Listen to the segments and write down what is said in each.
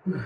Yeah.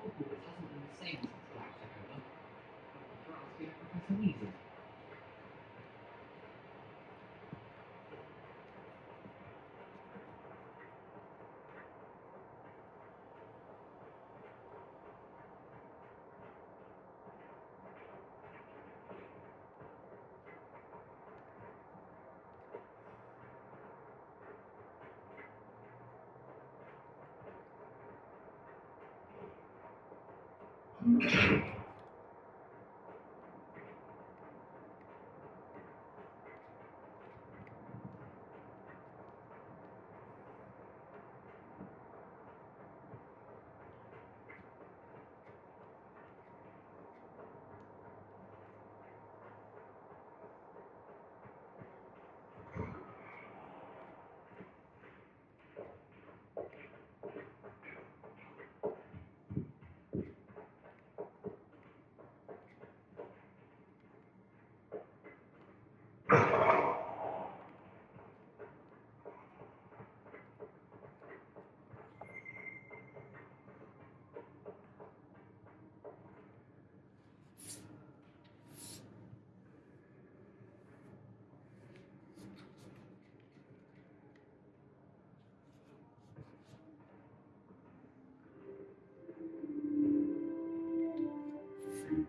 Hogwarts hasn't been the same since Black took over. For asking Professor Weasley.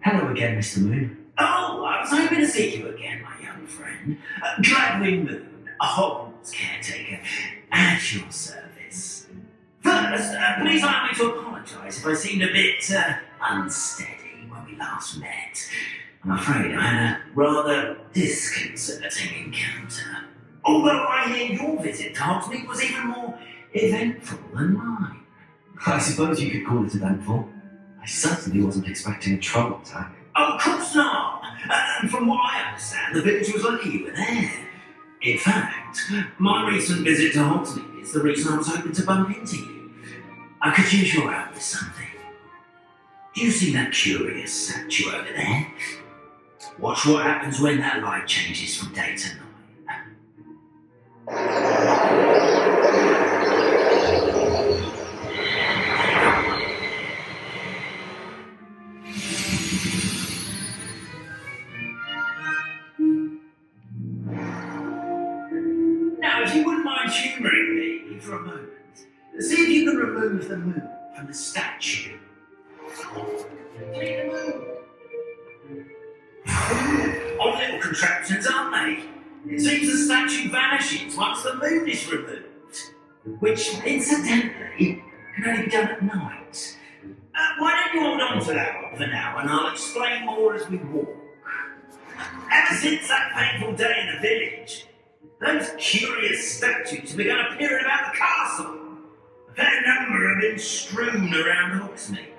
Hello again, Mr. Moon. Oh, I was hoping to see you again, my young friend. Gladwin Moon, a Hogwarts caretaker, at your service. First, please allow me to apologise if I seemed a bit unsteady when we last met. I'm afraid I had a rather disconcerting encounter. Although I hear your visit to Hogsmeade was even more eventful than mine. I suppose you could call it eventful. I certainly wasn't expecting a troll attack. Oh, of course not! And from what I understand, the village was lucky you were there. In fact, my recent visit to Hogsmeade is the reason I was hoping to bump into you. I could use your help with something. Do you see that curious statue over there? Watch what happens when that light changes from day to night. Now, if you wouldn't mind humouring me for a moment, see if you can remove the moon from the statue. Clean the moon. Odd little contraptions, aren't they? It seems the statue vanishes once the moon is removed, which, incidentally, can only be done at night. Why don't you hold on to that one for now, and I'll explain more as we walk. Ever since that painful day in the village, those curious statues have begun appearing about the castle. A fair number have been strewn around Hogsmeade.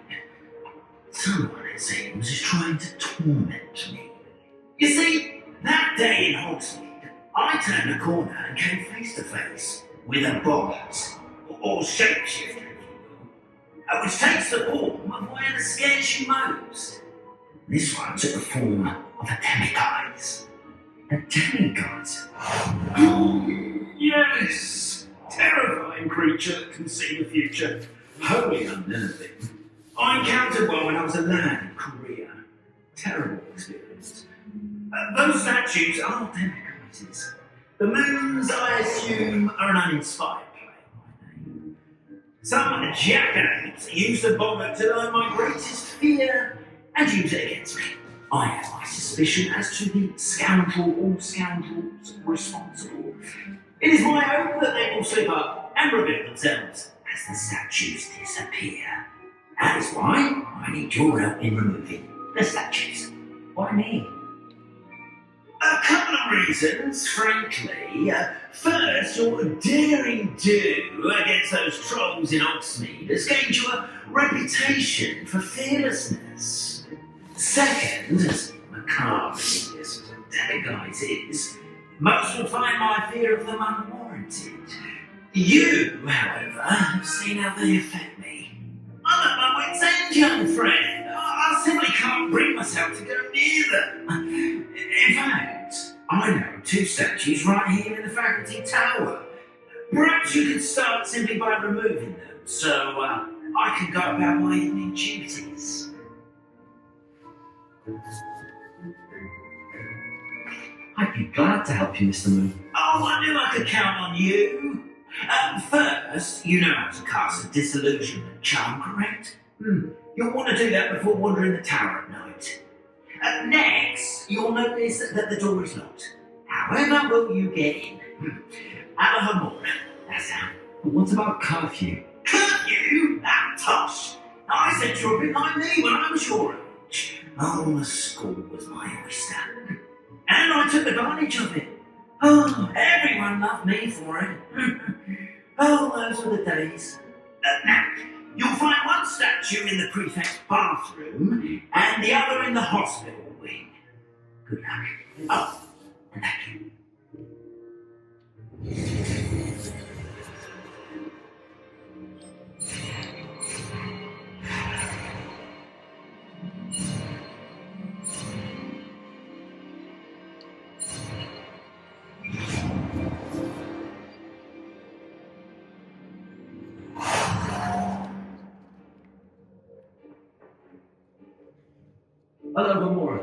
Someone, it seems, is trying to torment me. You see, that day in Hogsmeade, I turned a corner and came face to face with a boss, or shapeshifter, if you will, which takes the form of whatever scares you most. This one took the form of a demiguise. A demiguise? Yes! Terrifying creature that can see the future. Wholly unnerving. I encountered one when I was a lad in Korea. Terrible experience. Those statues are demiguises. The moons, I assume, are an uninspired play of my name. Some jackanapes use the bollard to learn my greatest fear and use it against me. I have my suspicion as to the scoundrel or scoundrels responsible. It is my hope that they will slip up and reveal themselves as the statues disappear. That is why I need your help in removing the statues. Why me? A couple of reasons, frankly. First, your daring do against those trolls in Hogsmeade has gained you a reputation for fearlessness. Second, as macabre as this demiguise is, most will find my fear of them unwarranted. You, however, have seen how they affect me. I'm at my wit's end, young friend. I simply can't bring myself to go near them. In fact, I know two statues right here in the faculty tower. Perhaps you could start simply by removing them, so I can go about my evening duties. I'd be glad to help you, Mr. Moon. Oh, I knew I could count on you. First, you know how to cast a disillusionment charm, correct? You'll want to do that before wandering the tower at night. Next, you'll notice that the door is locked. However will you get in? Alahomora, that's how. But what about curfew? Curfew? Ah, tosh. I said you're a bit like me when I was your age. Oh, the school was my oyster. And I took advantage of it. Oh, everyone loved me for it. Oh, those were the days. Now, you'll find one statue in the prefect's bathroom and the other in the hospital wing. Good luck. Oh, and thank you. Hello, Gamora.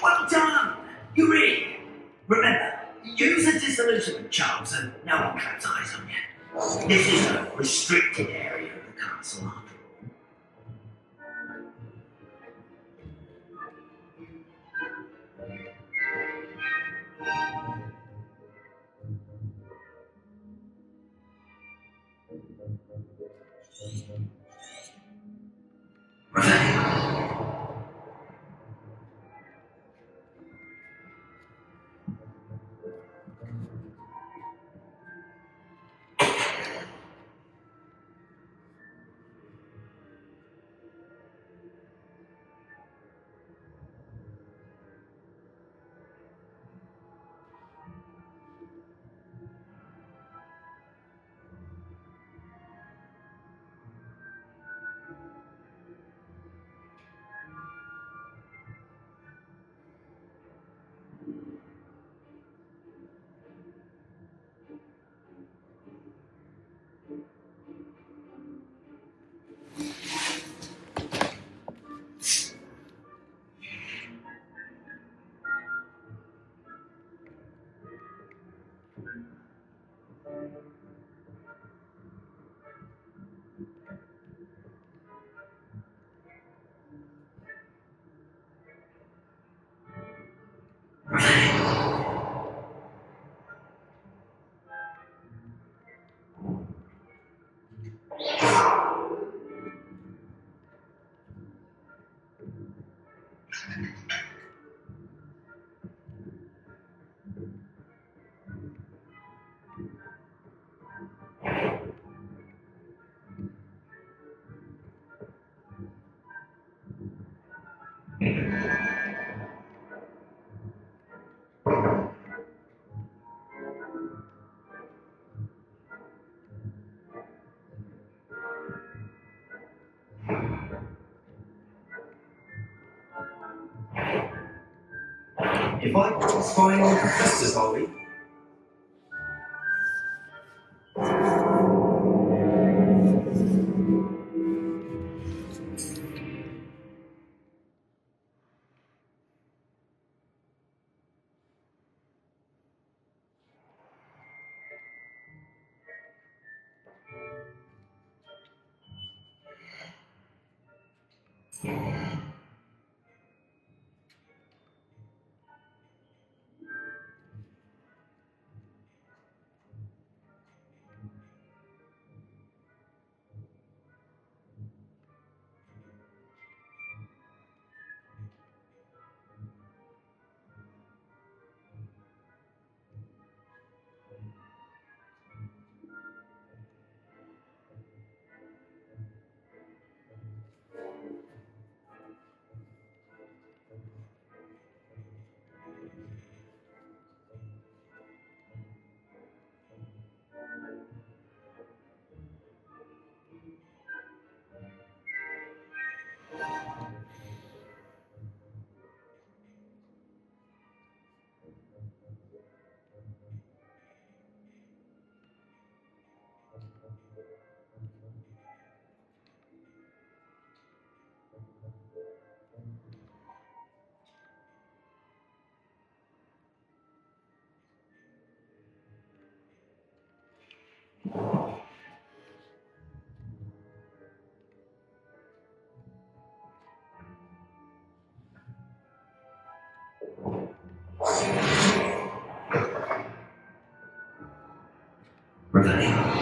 Well done! You're in! Remember, use a disillusionment charm so no one claps eyes on you. This is a restricted area of the castle after all. If I spying on professors, are we? Revelio.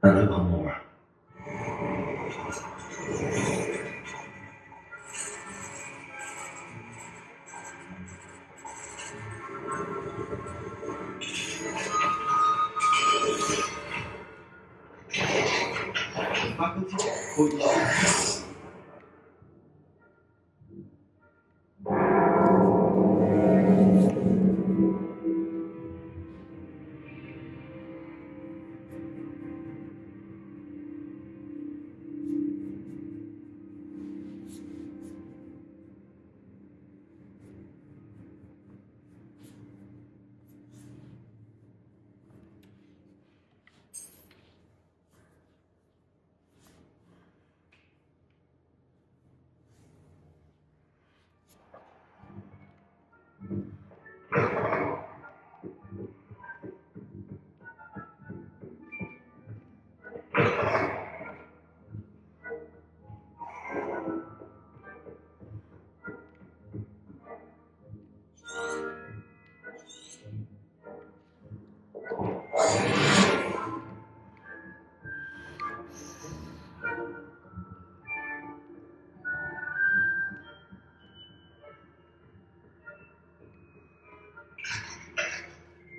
Hello, Amora. Faculty point.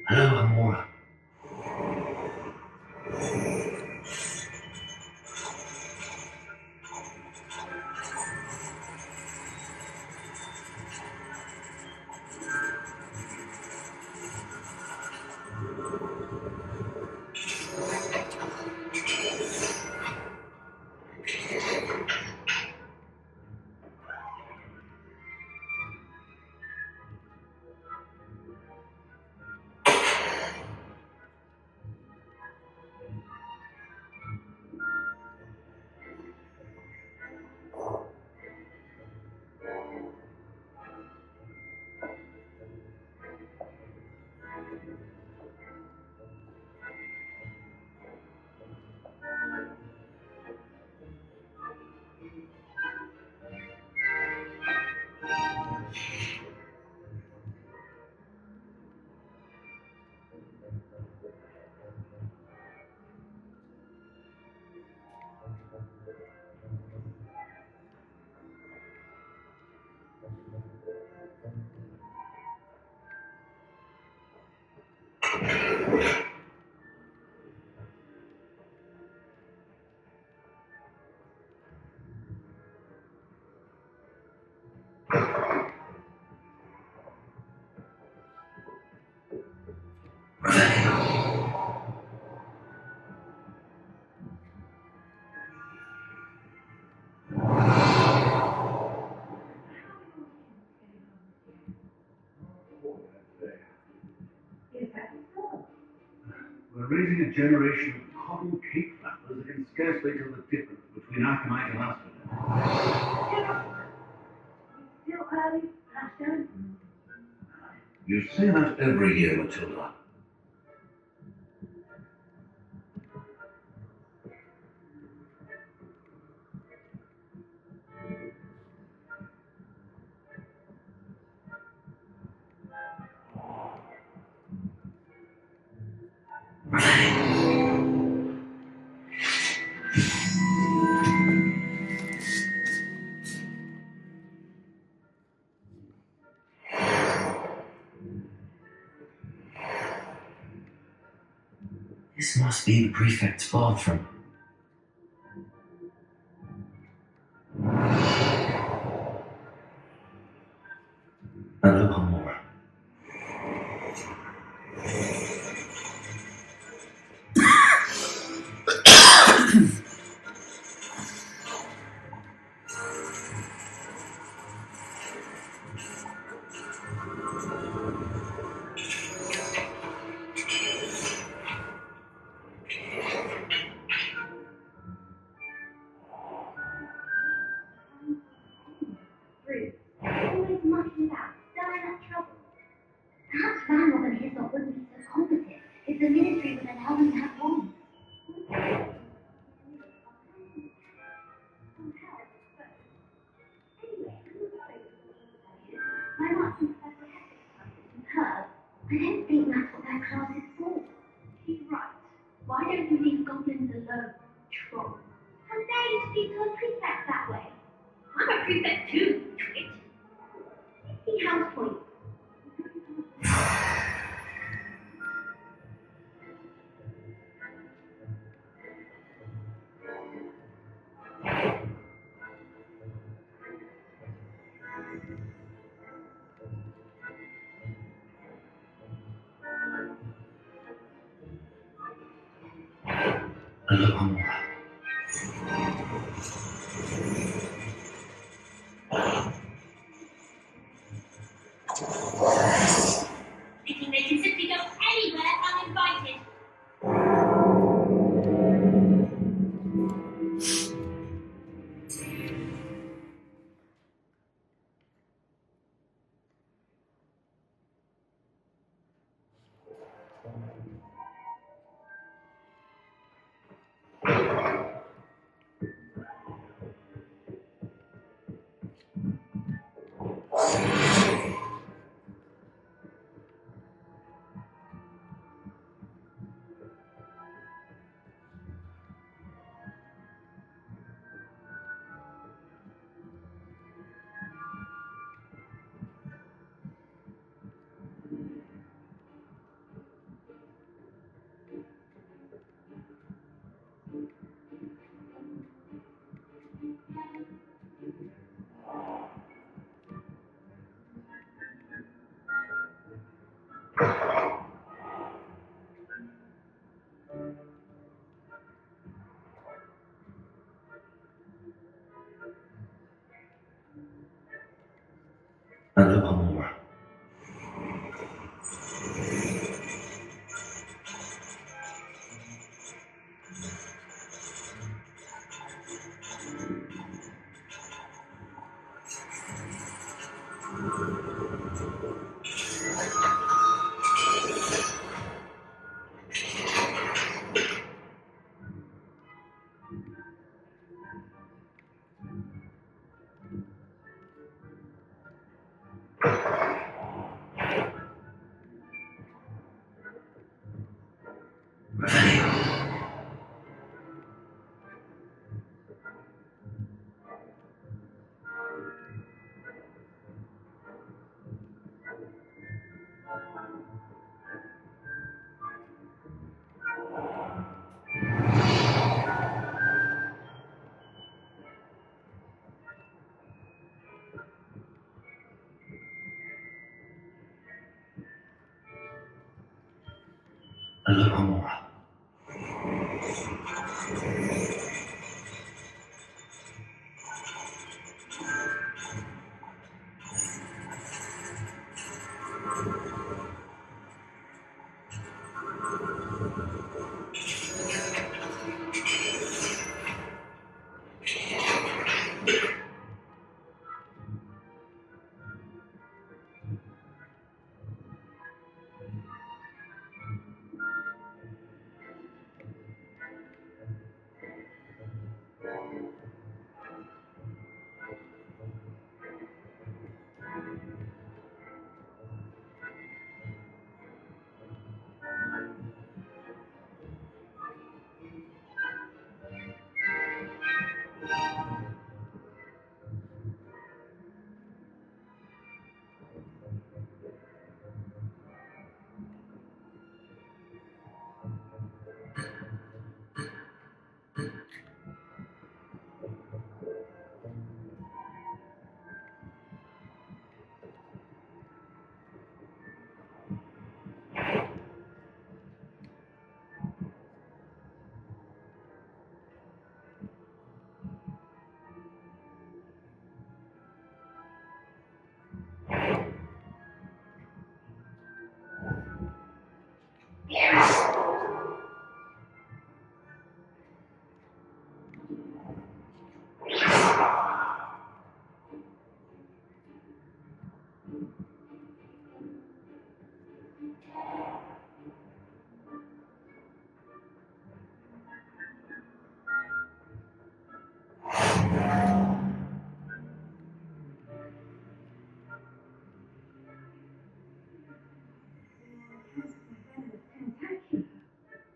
Hello, Amora. We're raising a generation of common cake flappers that can scarcely tell the difference between Aconite and Asphodel. Still early, Ashton. You say that every year, Matilda. This must be the prefect's bathroom. Hello, Amora. Ruth, always mucking about, stirring up trouble. Perhaps Randall and his lot wouldn't be so competent if the ministry would allow them to have wands. My aunt thinks that's what happens her. I don't think that's what that class is for. She's right. Why don't you leave goblins alone? Troll. How dare you speak to a prefect that way? I'm a prefect too, twit. See house point. Alors, moi. Thinking they can simply go anywhere uninvited. Alors, moi. Alors, moi.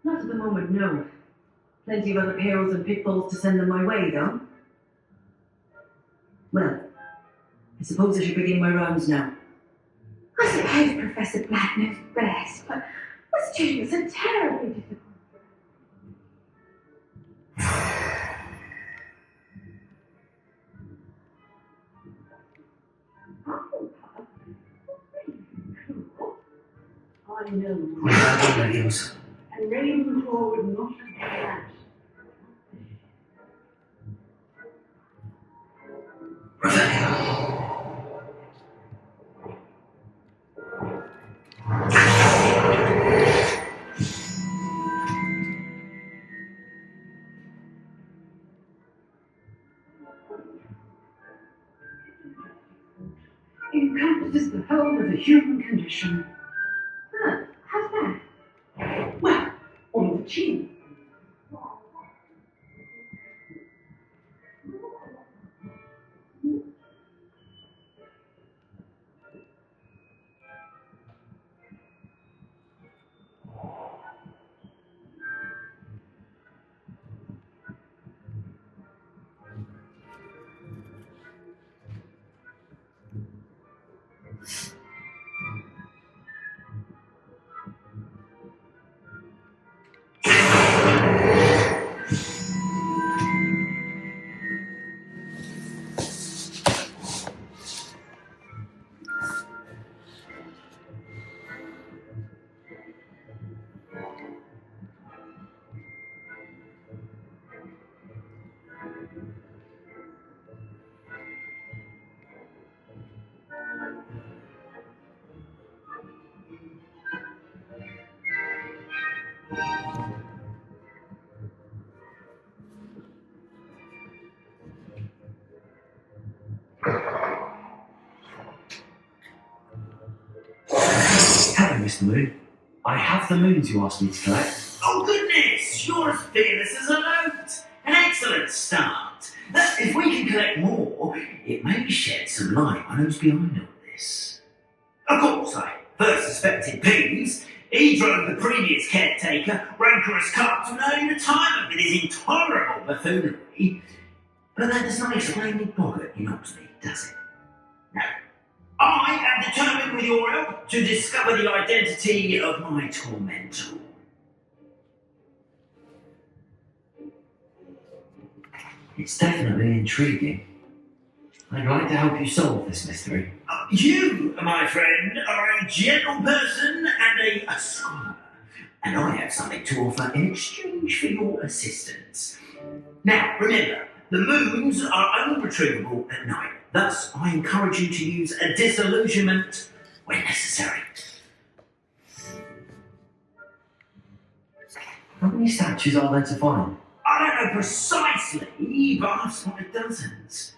Lots of them one would know. Plenty of other perils and pitfalls to send them my way, though. Well, I suppose I should begin my rounds now. I suppose Professor Black knows best, but this students are terribly difficult. I know. Williams. And Ravenclaw would not have done that. Rebecca. Encompasses the whole of the human condition. Huh, how's that? Well, on the chin. Hello, Mr. Moon. I have the moons you asked me to collect. Oh, goodness! You're as fearless as a note! An excellent start. If we can collect more, it may shed some light on who's behind all this. Of course, I first suspected Peeves. He drove the previous caretaker, rancorous Cup, to an early retirement with his intolerable buffoonery. But that does not explain the boggart he knocks me, does it? No. I am determined with your help to discover the identity of my tormentor. It's definitely intriguing. I'd like to help you solve this mystery. You, my friend, are a gentle person and a scholar, and I have something to offer in exchange for your assistance. Now, remember, the moons are only retrievable at night. Thus, I encourage you to use a disillusionment when necessary. How many statues are there to find? I don't know precisely, but I've spotted dozens.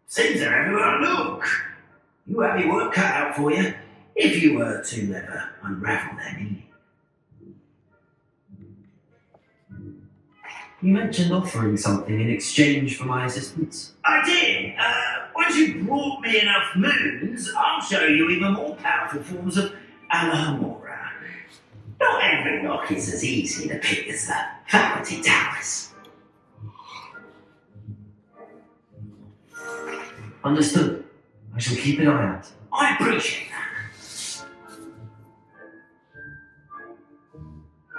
Seems they're everywhere I look. You have your work cut out for you, if you were to ever unravel their meaning. You mentioned offering something in exchange for my assistance. I did. Once you brought me enough moons, I'll show you even more powerful forms of Alohomora. Not every lock is as easy to pick as the Faculty Towers. Understood. I shall keep an eye out. I appreciate that.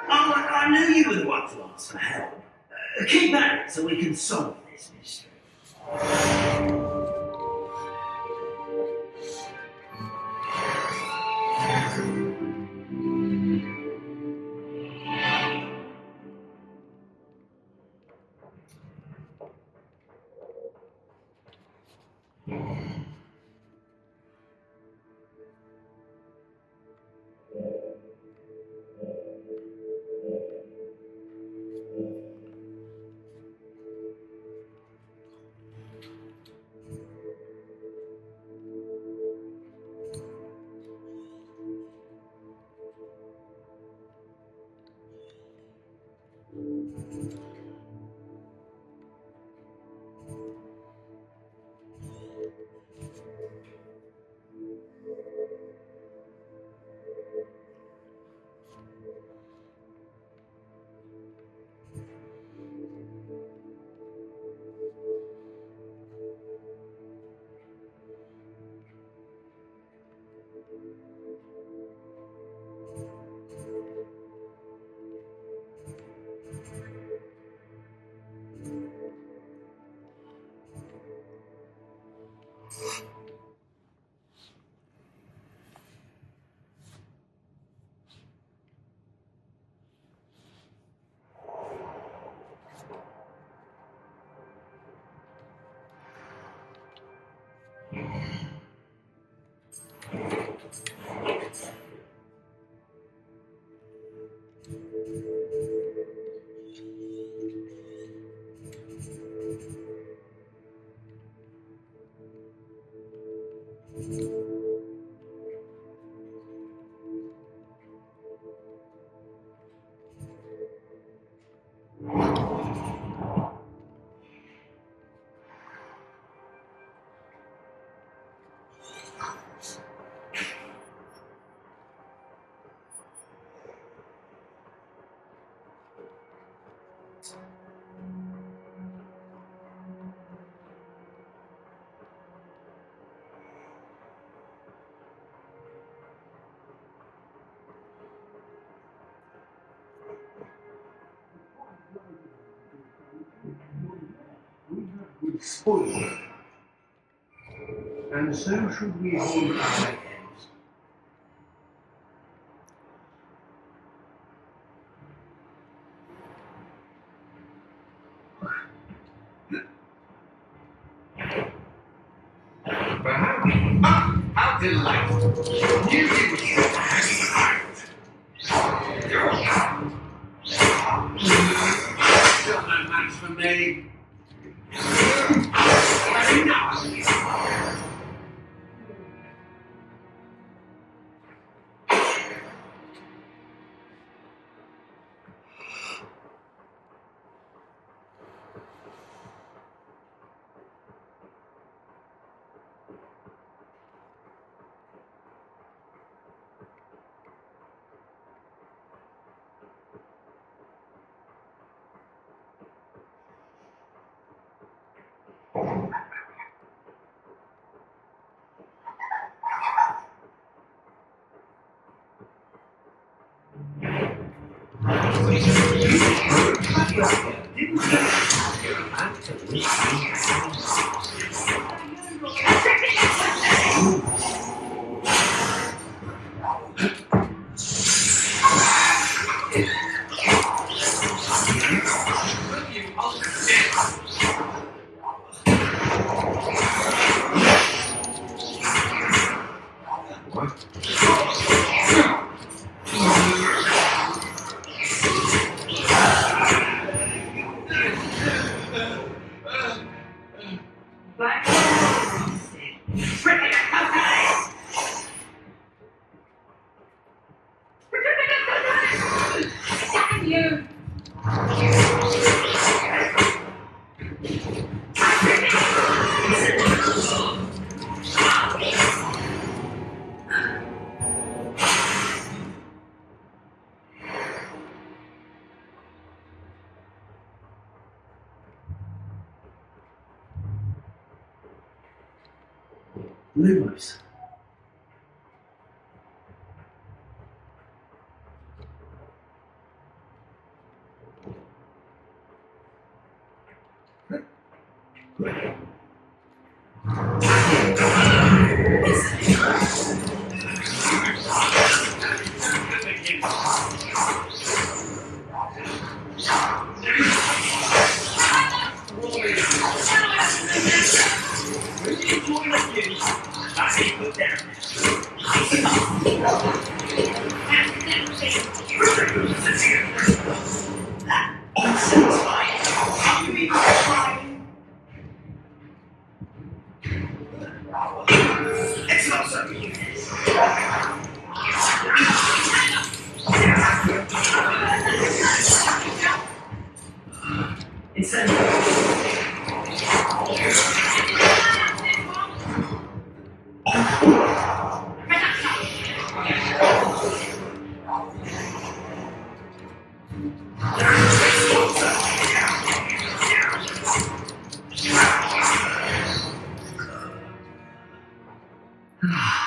Oh, I knew you were the one to ask for help. Keep at it so we can solve this mystery. Would spoil, and so should we hold our heads. Perhaps. How delightful! You did still no match for me. Very nice. Lumens. It's not so easy.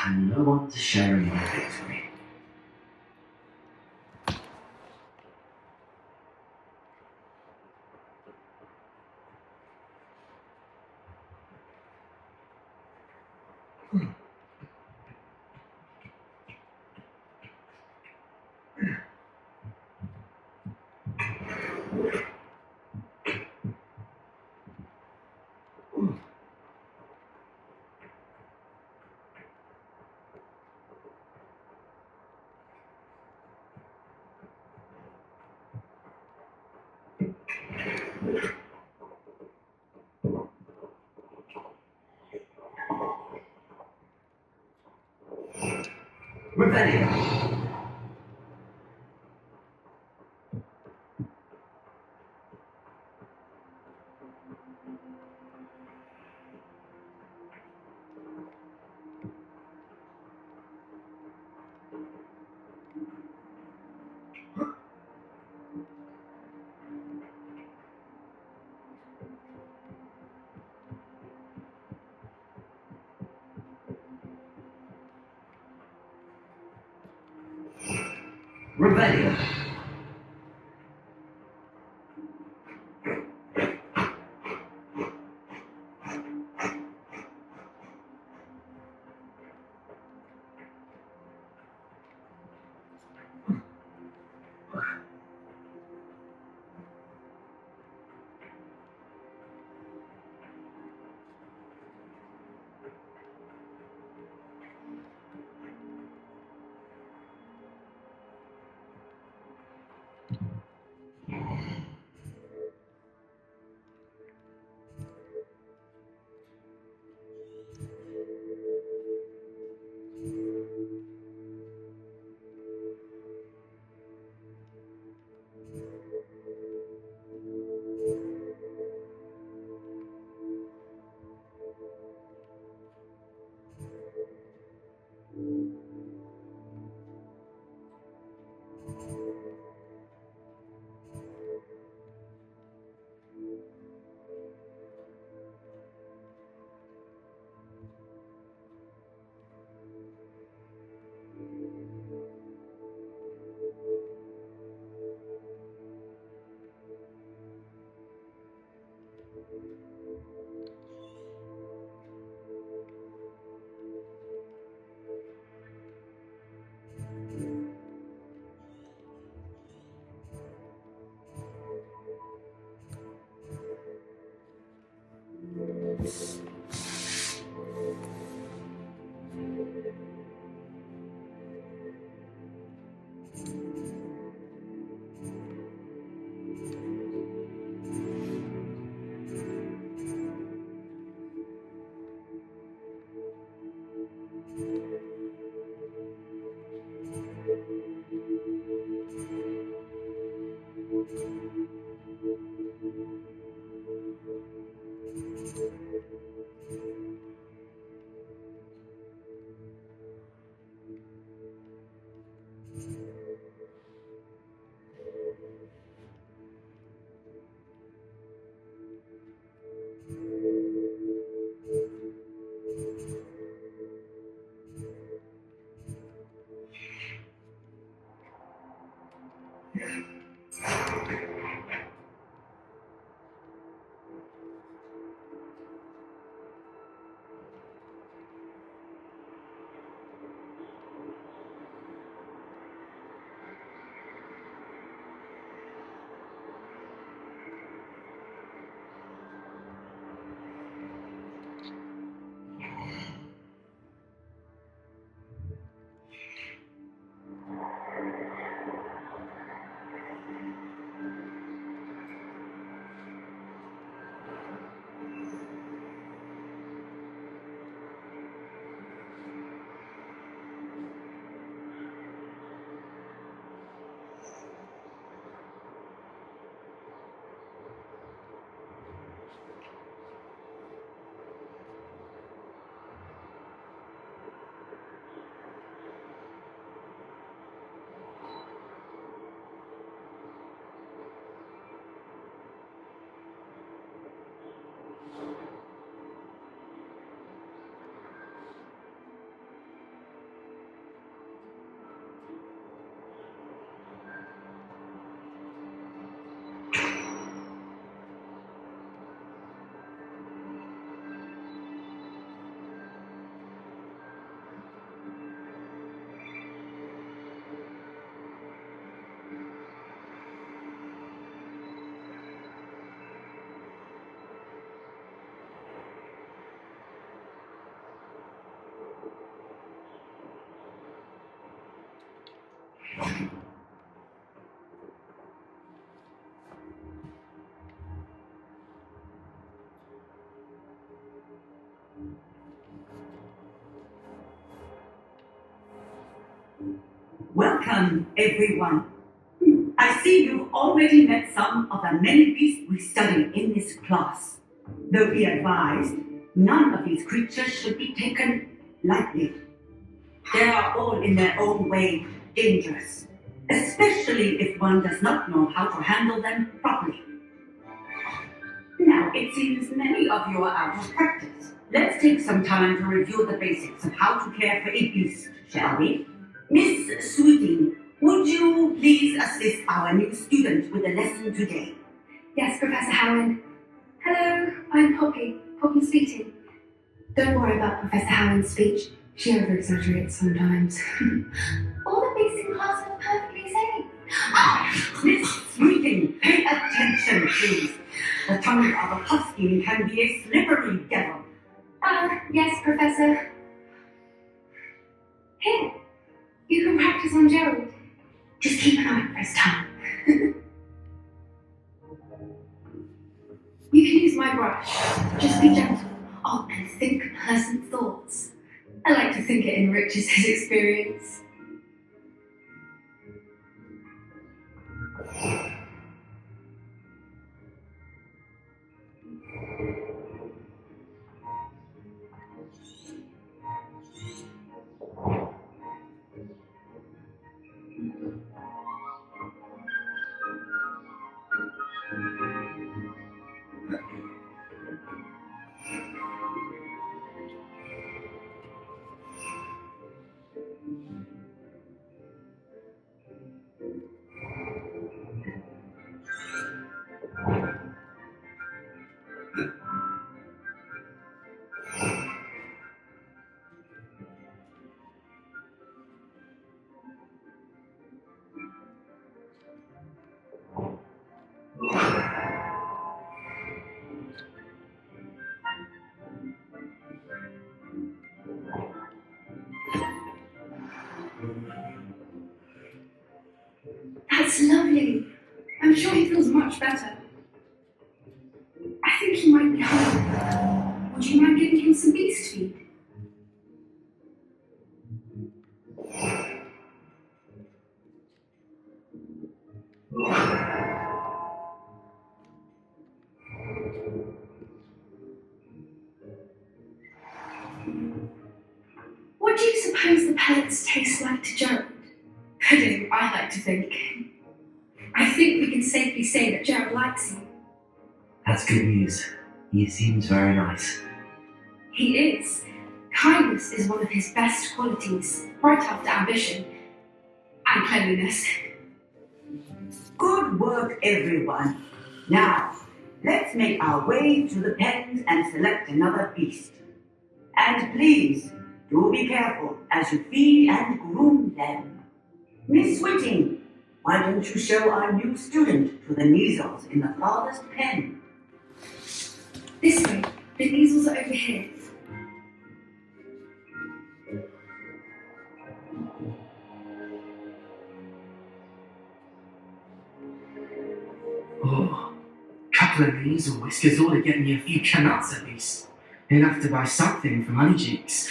and no one to share in my victory. Rebellion! Rebellion! Welcome, everyone. I see you've already met some of the many beasts we study in this class. Though be advised, none of these creatures should be taken lightly. They are all in their own way dangerous, especially if one does not know how to handle them properly. Now, it seems many of you are out of practice. Let's take some time to review the basics of how to care for a beast, shall we? Miss Sweeting, would you please assist our new student with the lesson today? Yes, Professor Howland. Hello, I'm Poppy Sweeting. Don't worry about Professor Howland's speech. She over-exaggerates sometimes. All the beasts in class are perfectly safe. Miss Sweeting, pay attention, please. The tongue of a husky can be a slippery devil. Yes, Professor. Here, you can practice on Gerald. Just keep an eye out for his tongue. You can use my brush. Just be gentle. Oh, and think pleasant thoughts. I like to think it enriches his experience. That's lovely. I'm sure he feels much better. I think he might be hungry. Would you mind giving him some beast feed? What do you suppose the pellets taste like to Gerald? Pudding, I like to think. I think we can safely say that Gerald likes you. That's good news. He seems very nice. He is. Kindness is one of his best qualities, right after ambition and cleanliness. Good work, everyone. Now, let's make our way to the pens and select another beast. And please, do be careful as you feed and groom them. Miss Whitting, why don't you show our new student to the measles in the farthest pen? This way, the measles are over here. Oh, couple of these or whiskers ought to get me a few canuts at least. He'll have to buy something from Honey Cheeks.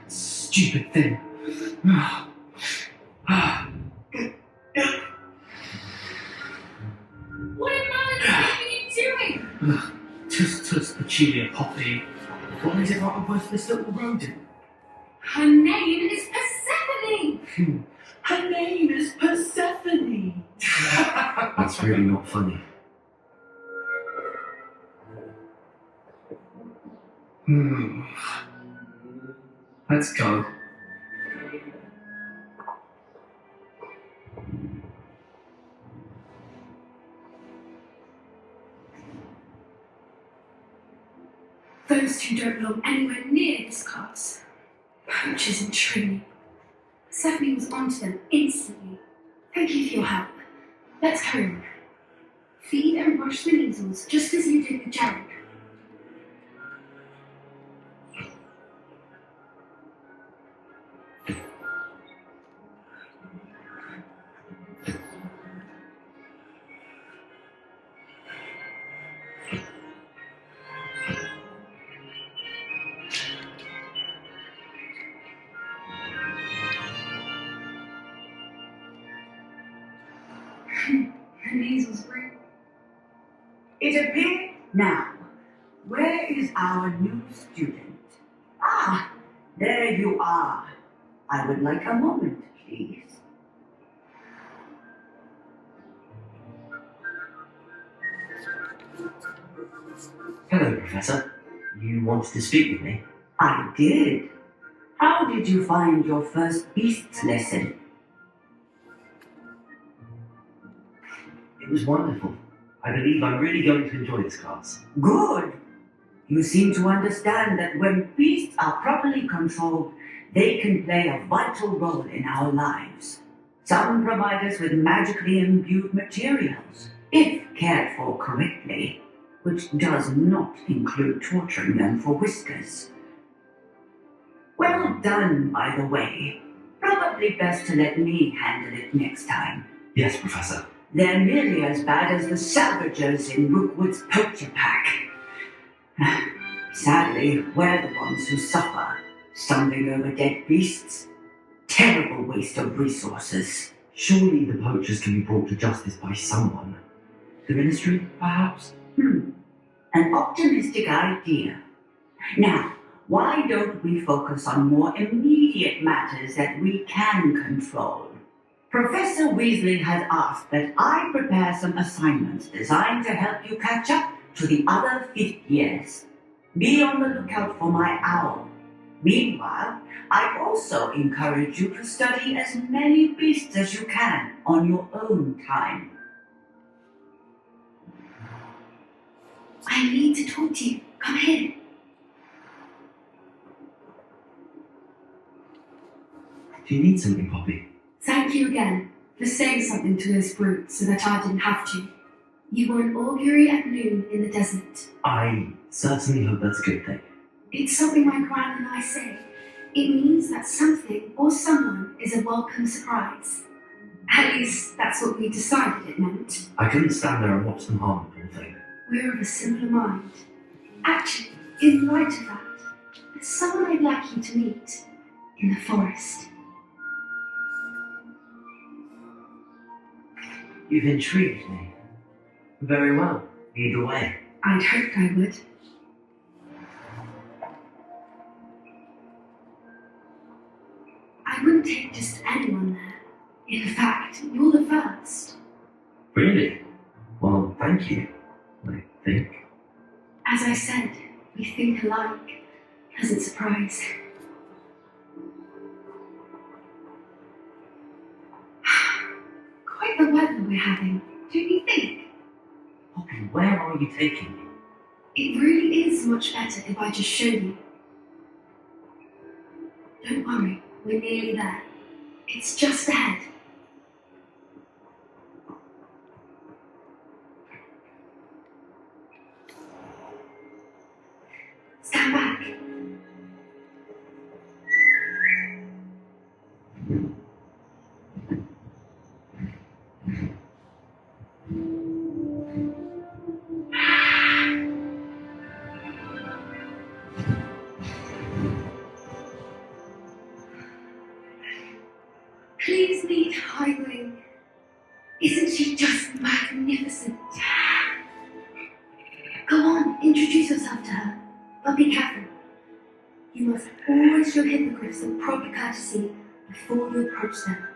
Stupid thing. What in Merlin's are you doing? Just peculiar Poppy. What is it right with this little rodent? Her name is Persephone! Her name is Persephone! That's really not funny. Let's go. Those two don't belong anywhere near this class. Poachers in training. Persephone was onto them instantly. Thank you for your help. Let's carry on. Feed and brush the measles, just as you did with Jared. The measles room. It appears now. Where is our new student? Ah, there you are. I would like a moment, please. Hello, Professor. You wanted to speak with me? I did. How did you find your first beasts lesson? It was wonderful. I believe I'm really going to enjoy this class. Good. You seem to understand that when beasts are properly controlled, they can play a vital role in our lives. Some provide us with magically imbued materials, if cared for correctly, which does not include torturing them for whiskers. Well done, by the way. Probably best to let me handle it next time. Yes, Professor. They're nearly as bad as the salvagers in Rookwood's poacher pack. Sadly, we're the ones who suffer, stumbling over dead beasts. Terrible waste of resources. Surely the poachers can be brought to justice by someone. The Ministry, perhaps? An optimistic idea. Now, why don't we focus on more immediate matters that we can control? Professor Weasley has asked that I prepare some assignments designed to help you catch up to the other 5th years. Be on the lookout for my owl. Meanwhile, I also encourage you to study as many beasts as you can on your own time. I need to talk to you. Come here. Do you need something, Poppy? Thank you again for saying something to those brutes so that I didn't have to. You were an augury at noon in the desert. I certainly hope that's a good thing. It's something my gran and I say. It means that something or someone is a welcome surprise. At least that's what we decided it meant. I couldn't stand there and watch them harm the poor thing. We're of a similar mind. Actually, in light of that, there's someone I'd like you to meet in the forest. You've intrigued me. Very well. Lead the way. I'd hoped I would. I wouldn't take just anyone there. In fact, you're the first. Really? Well, thank you. I think. As I said, we think alike. Pleasant surprise. Quite the weather we're having, don't you think? Poppy, where are you taking me? It really is much better if I just show you. Don't worry, we're nearly there. It's just ahead. Stand back. Please meet Highwing. Isn't she just magnificent? Go on, introduce yourself to her. But be careful. You must always show hippogriffs of proper courtesy before you approach them.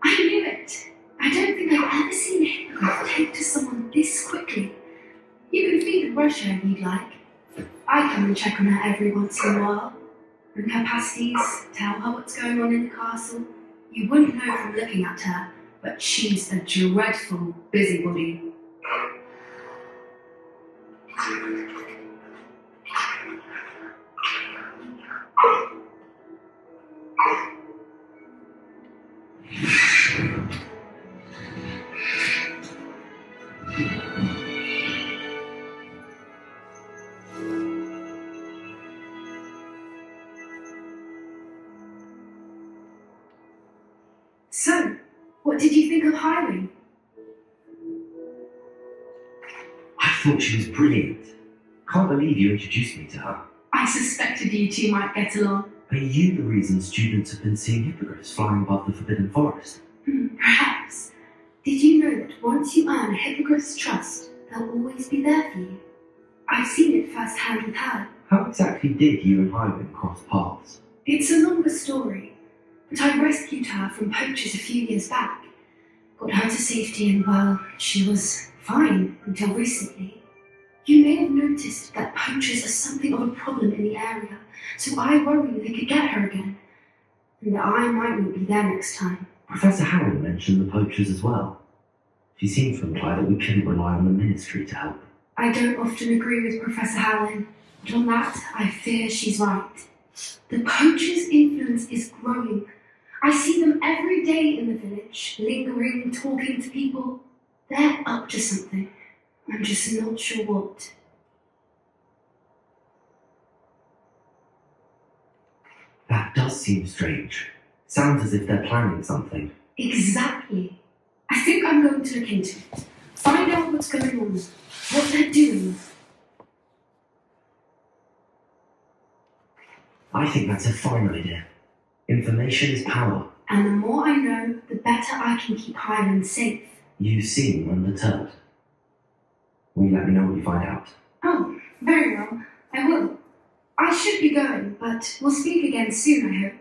I knew it. I don't think I've ever seen a hippogriff take to someone this quickly. You can feed and brush her if you'd like. I come and check on her every once in a while. Bring her pasties, tell her what's going on in the castle. You wouldn't know from looking at her, but she's a dreadful busybody. So, what did you think of Hiring? I thought she was brilliant. Can't believe you introduced me to her. I suspected you two might get along. Are you the reason students have been seeing hippogriffs flying above the Forbidden Forest? Perhaps. Did you know that once you earn a hippogriff's trust, they'll always be there for you? I've seen it firsthand with her. How exactly did you and Hiram cross paths? It's a longer story, but I rescued her from poachers a few years back. Got her to safety and, well, she was fine until recently. You may have noticed that poachers are something of a problem in the area, so I worry they could get her again. And I might not be there next time. Professor Howard mentioned the poachers as well. She seemed to imply that we couldn't rely on the ministry to help. I don't often agree with Professor Howland, but on that, I fear she's right. The poachers' influence is growing. I see them every day in the village, lingering, talking to people. They're up to something. I'm just not sure what. That does seem strange. Sounds as if they're planning something. Exactly. I think I'm going to look into it. Find out what's going on, what they're doing. I think that's a fine idea. Information is power. And the more I know, the better I can keep Highland safe. You seem undeterred. Will you let me know what you find out? Oh, very well. I will. I should be going, but we'll speak again soon, I hope.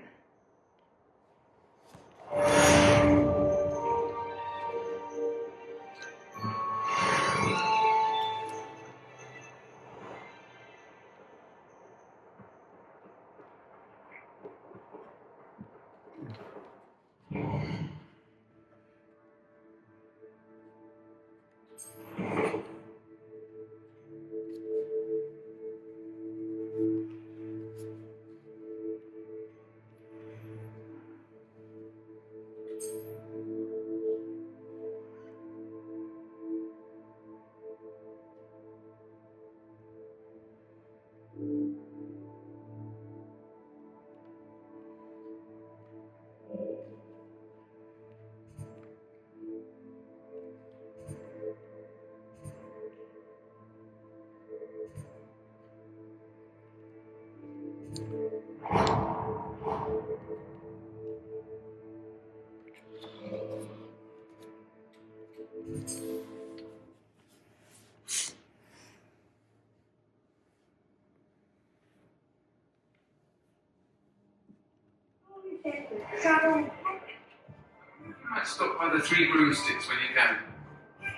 You might stop by the Three Broomsticks when you can.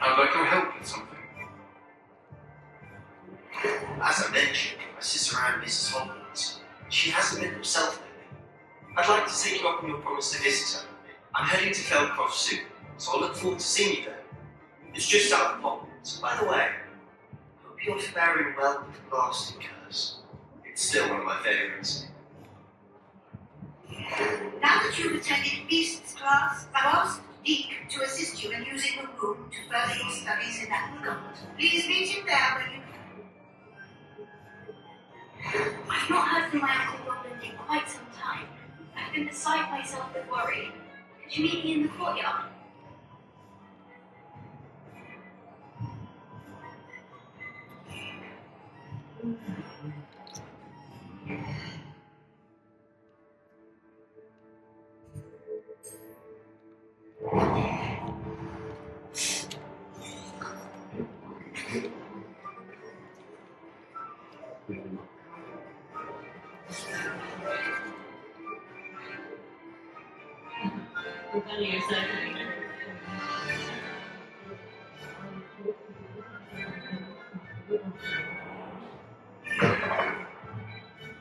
I'd like your help with something. As I mentioned, my sister around Mrs. Hogwarts. She hasn't been herself lately. I'd like to take you up on your promise to visit her. I'm heading to Feldcroft soon, so I'll look forward to seeing you there. It's just out of Hogwarts. By the way, hope you're faring well with the blasting curse. It's still one of my favourites. Now that you've attended Beast's class, I've asked Deke to assist you in using the room to further your studies in that regard. Please meet him there when you can. I've not heard from my Uncle Roland in quite some time. I've been beside myself with worry. Could you meet me in the courtyard?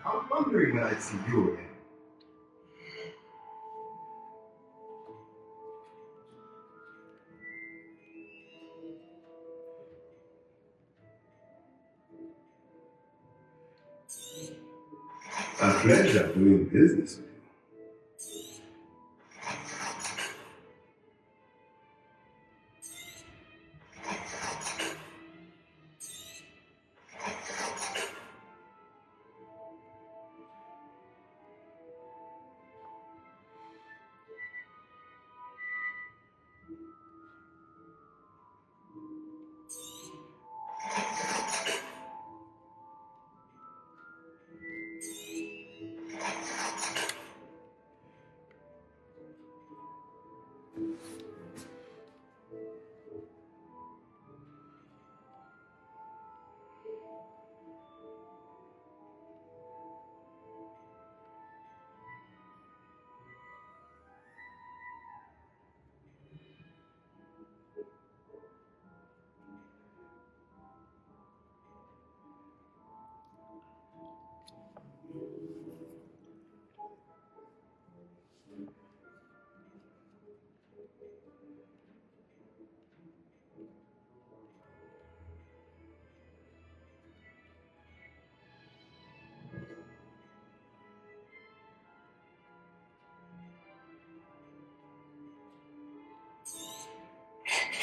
I'm wondering when I'd see you again. A pleasure doing business with you.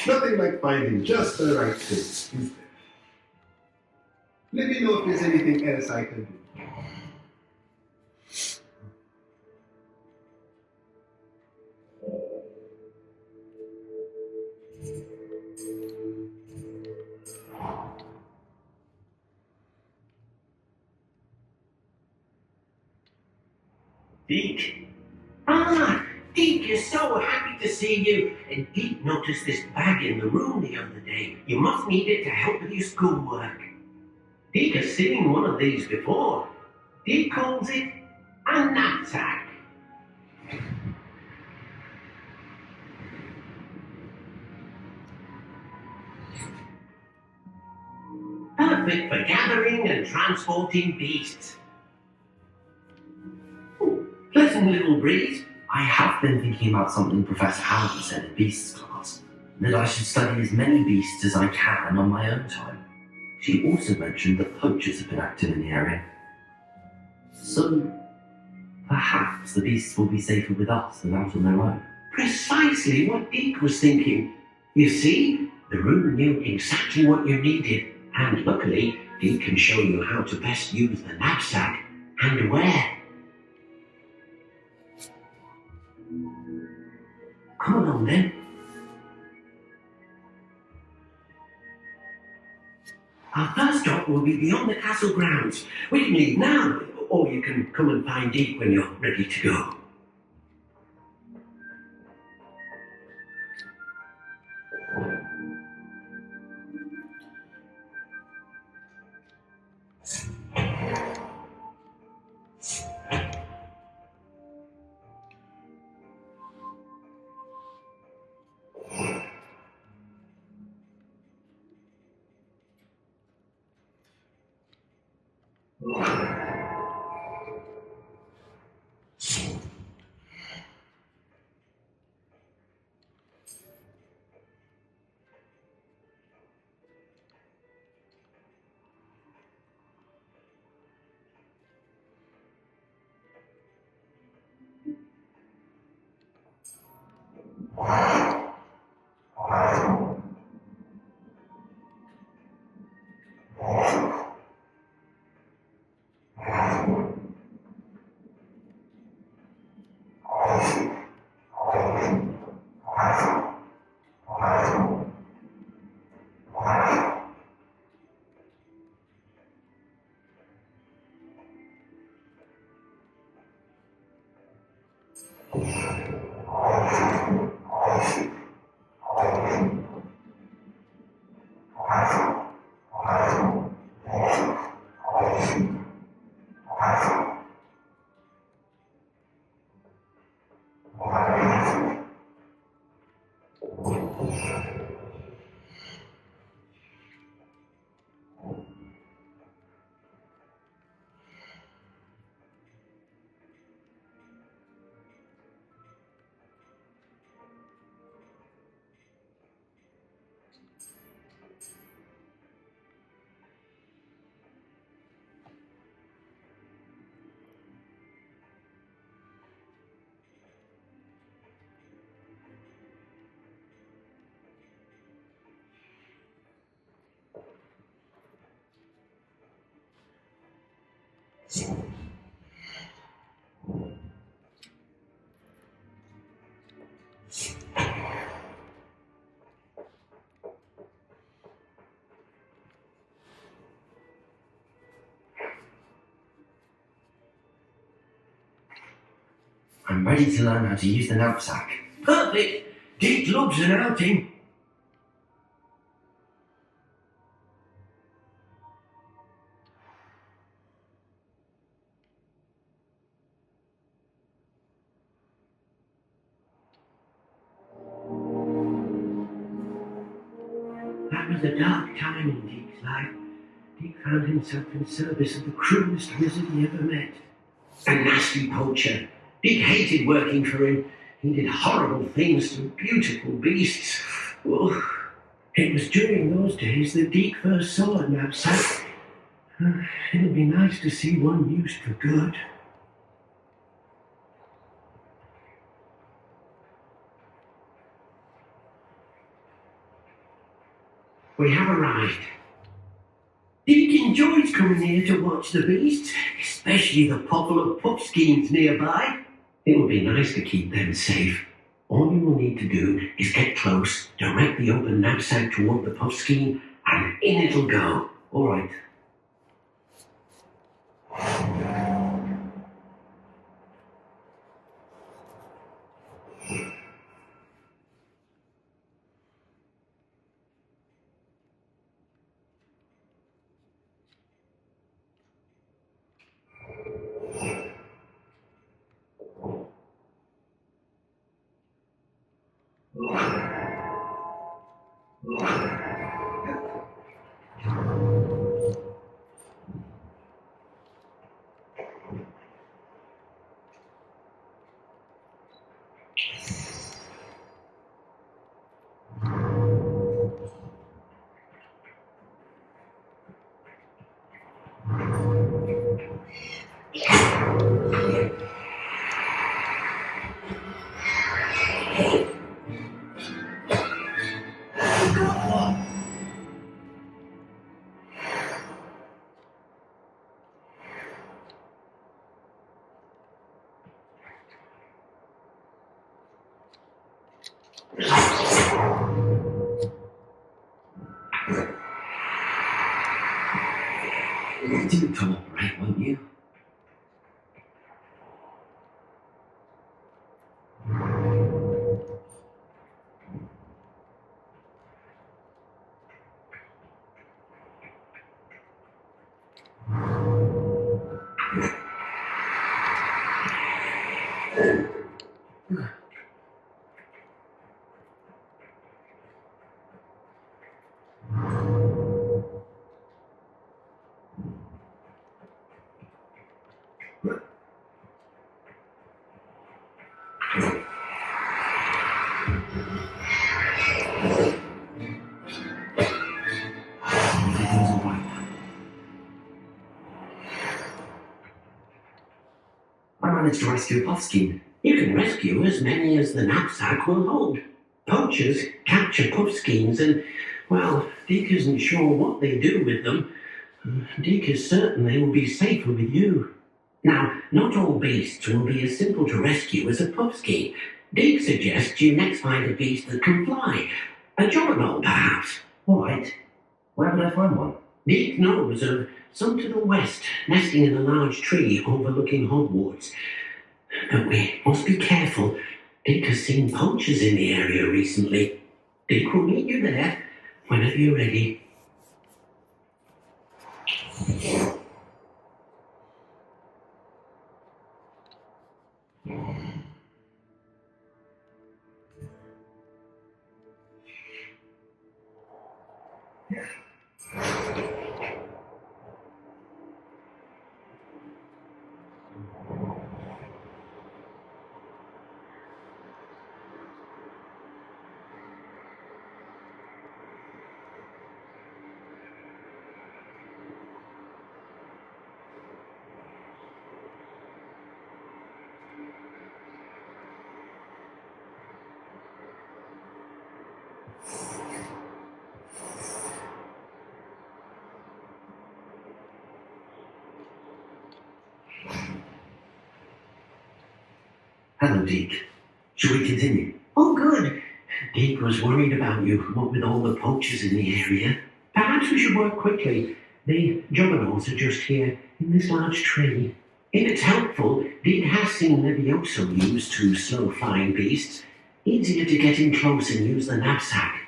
Nothing like finding just the right thing, is there? Let me know if there's anything else I can do. Deke? Ah, Deke, you're so happy to see you. And Deke noticed this bag in the room the other day. You must need it to help with your schoolwork. Deke has seen one of these before. Deke calls it a knapsack. Perfect for gathering and transporting beasts. Pleasant little breeze. I have been thinking about something Professor Howard said in Beasts class, that I should study as many beasts as I can on my own time. She also mentioned that poachers have been active in the area. So, perhaps the beasts will be safer with us than out on their own. Precisely what Deke was thinking. You see, the room knew exactly what you needed, and luckily, Deke can show you how to best use the knapsack and where. Come along then. Our first stop will be beyond the castle grounds. We can leave now, or you can come and find Deke when you're ready to go. I'm ready to learn how to use the knapsack. Perfect! Dick loves an outing. That was a dark time in Deke's life. Deke found himself in service of the cruelest wizard he ever met. A nasty poacher. Dick hated working for him. He did horrible things to beautiful beasts. Oh, It was during those days that Deke first saw a knapsack. It'll be nice to see one used for good. we have arrived. Deke enjoys coming here to watch the beasts, especially the couple of puffskeins nearby. It would be nice to keep them safe. All you will need to do is get close, direct the open knapsack toward the puffskein, and in it'll go. All right. You'll come up right, won't you? I managed to rescue a puffskein. You can rescue as many as the knapsack will hold. Poachers capture puffskeins and, well, Deke isn't sure what they do with them. Deke is certain they will be safer with you. Now, not all beasts will be as simple to rescue as a puffskein. Deke suggests you next find a beast that can fly. A jolly perhaps. All right. Where would I find one? Deke knows of some to the west, nesting in a large tree overlooking Hogwarts. But we must be careful. Deke has seen poachers in the area recently. Deke will meet you there whenever you're ready. Hello, Deke. Shall we continue? Oh, good. Deke was worried about you, what with all the poachers in the area. Perhaps we should work quickly. The juggernauts are just here, in this large tree. If it's helpful, Deke has seen Levioso used to slow flying beasts. Easier to get in close and use the knapsack.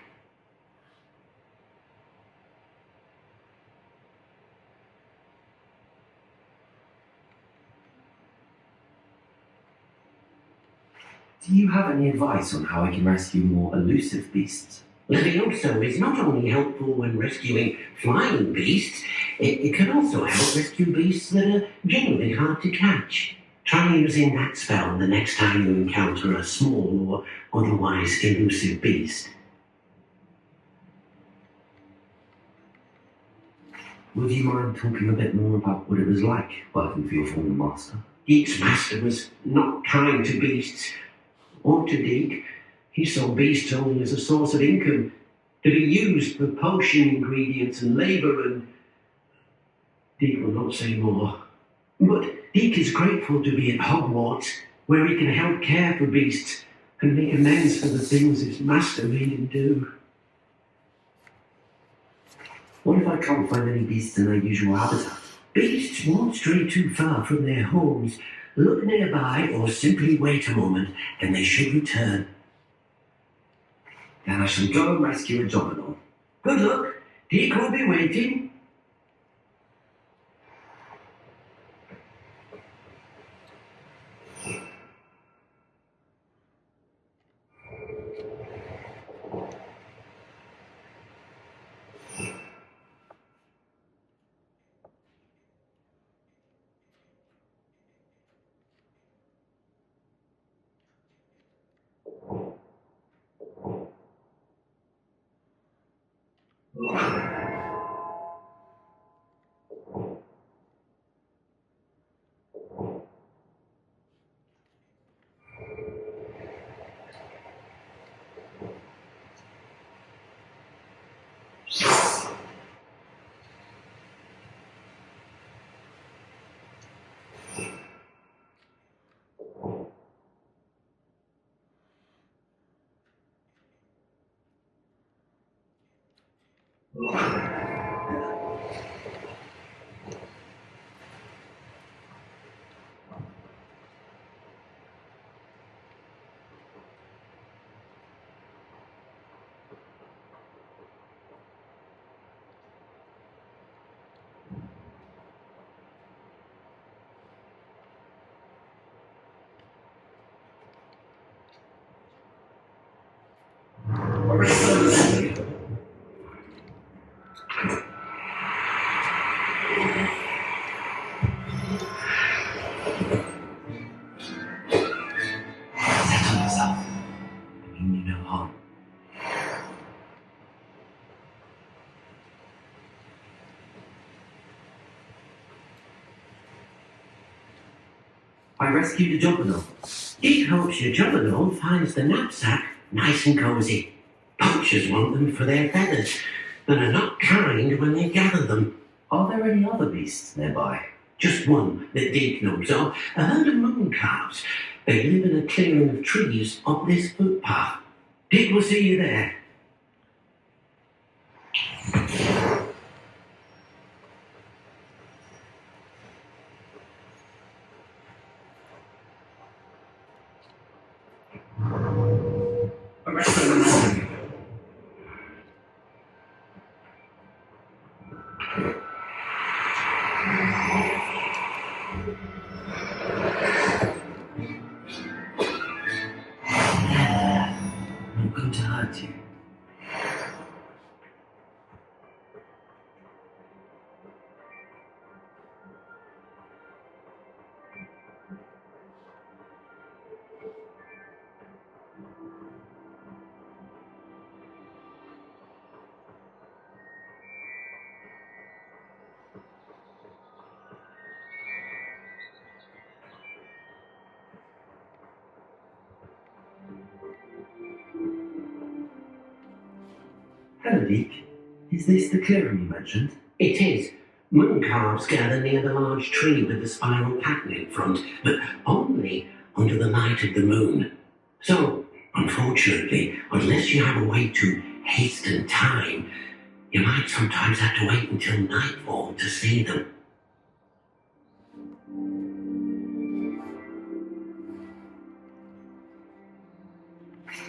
Do you have any advice on how I can rescue more elusive beasts? Levioso is not only helpful when rescuing flying beasts, it can also help rescue beasts that are generally hard to catch. Try using that spell the next time you encounter a small or otherwise elusive beast. Would you mind talking a bit more about what it was like working for your former master? Deek's master was not kind to beasts, or to Deek. He saw beasts only as a source of income, to be used for potion ingredients and labour, and Deek will not say more. But Deek is grateful to be at Hogwarts, where he can help care for beasts and make amends for the things his master made him do. What if I can't find any beasts in their usual habitat? Beasts won't stray too far from their homes. Look nearby or simply wait a moment and they should return. Then I shall go and rescue a domino. Good luck. Deek will be waiting. Settle yourself. I mean you no harm. I rescued a domino. Deek hopes your domino finds the knapsack nice and cosy. Poachers want them for their feathers and are not kind when they gather them. Are there any other beasts nearby? Just one that Deek knows of, a herd of moon calves. They live in a clearing of trees up this footpath. Deek will see you there. I'm going to hurt you. Hello, Deek. Is this the clearing you mentioned? It is. Moon calves gather near the large tree with the spiral pattern in front, but only under the light of the moon. So, unfortunately, unless you have a way to hasten time, you might sometimes have to wait until nightfall to see them.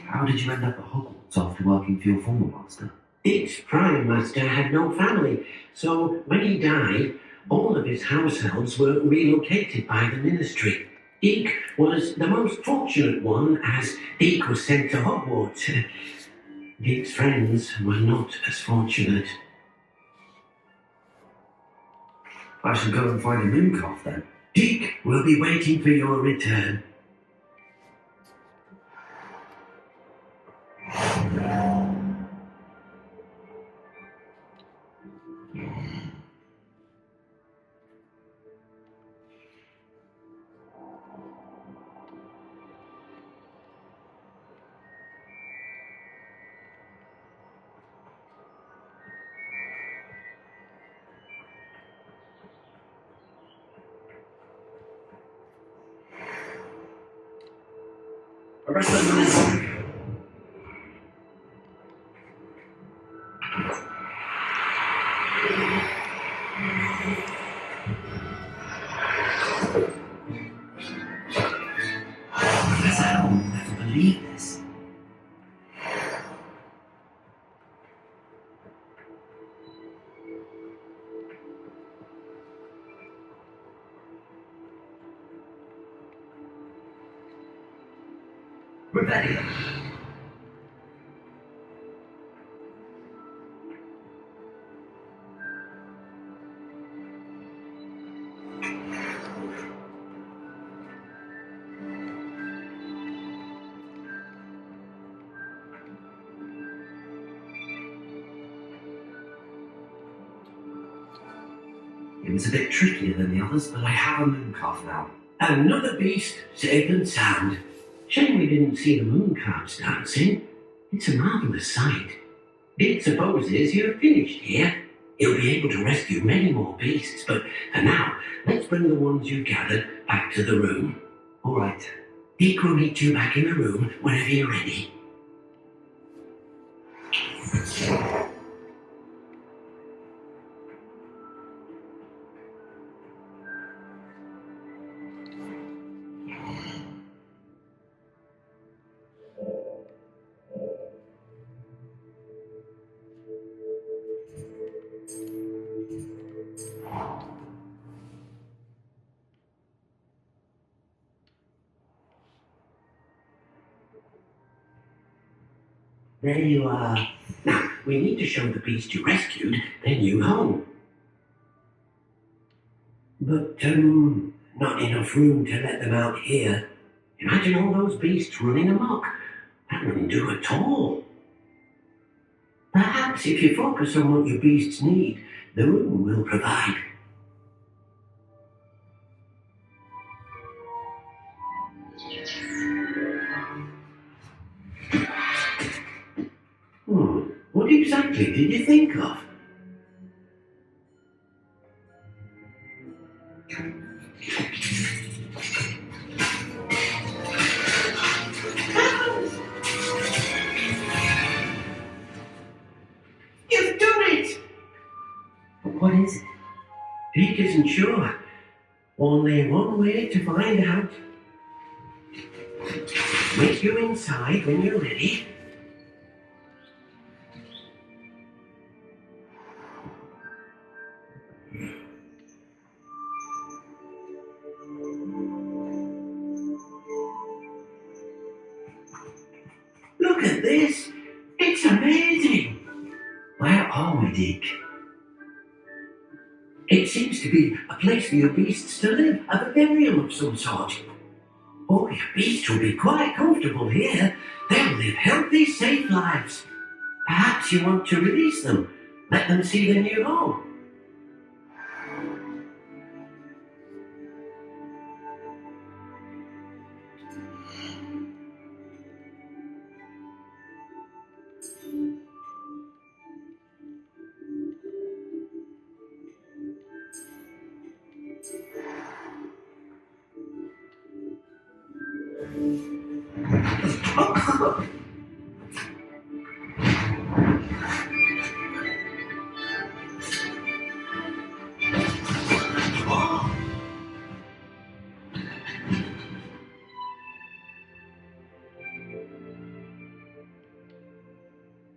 How did you end up at Hogwarts after working for your former master? Dick's prime master had no family, so when he died, all of his households were relocated by the ministry. Dick was the most fortunate one, as Dick was sent to Hogwarts. Dick's friends were not as fortunate. I should go and find a Mooncalf then. Dick will be waiting for your return. Arrest them, Lumens! Professor Howell will never believe this. Rebellion. It was a bit trickier than the others, but I have a Mooncalf now. Another beast safe and sound. Shame we didn't see the mooncalves dancing. It's a marvellous sight. Dick supposes you're finished here. He'll be able to rescue many more beasts, but for now, let's bring the ones you gathered back to the room. All right. Dick will meet you back in the room whenever you're ready. There you are. Now, we need to show the beast you rescued their new home. But, not enough room to let them out here. Imagine all those beasts running amok. That wouldn't do at all. Perhaps if you focus on what your beasts need, the room will provide. What exactly did you think of? You've done it! But what is it? Dick isn't sure. Only one way to find out. Meet you inside when you're ready. Look at this! It's amazing! Where are we, Dick? It seems to be a place for your beasts to live, a vivarium of some sort. Oh, your beasts will be quite comfortable here. They'll live healthy, safe lives. Perhaps you want to release them, let them see their new home.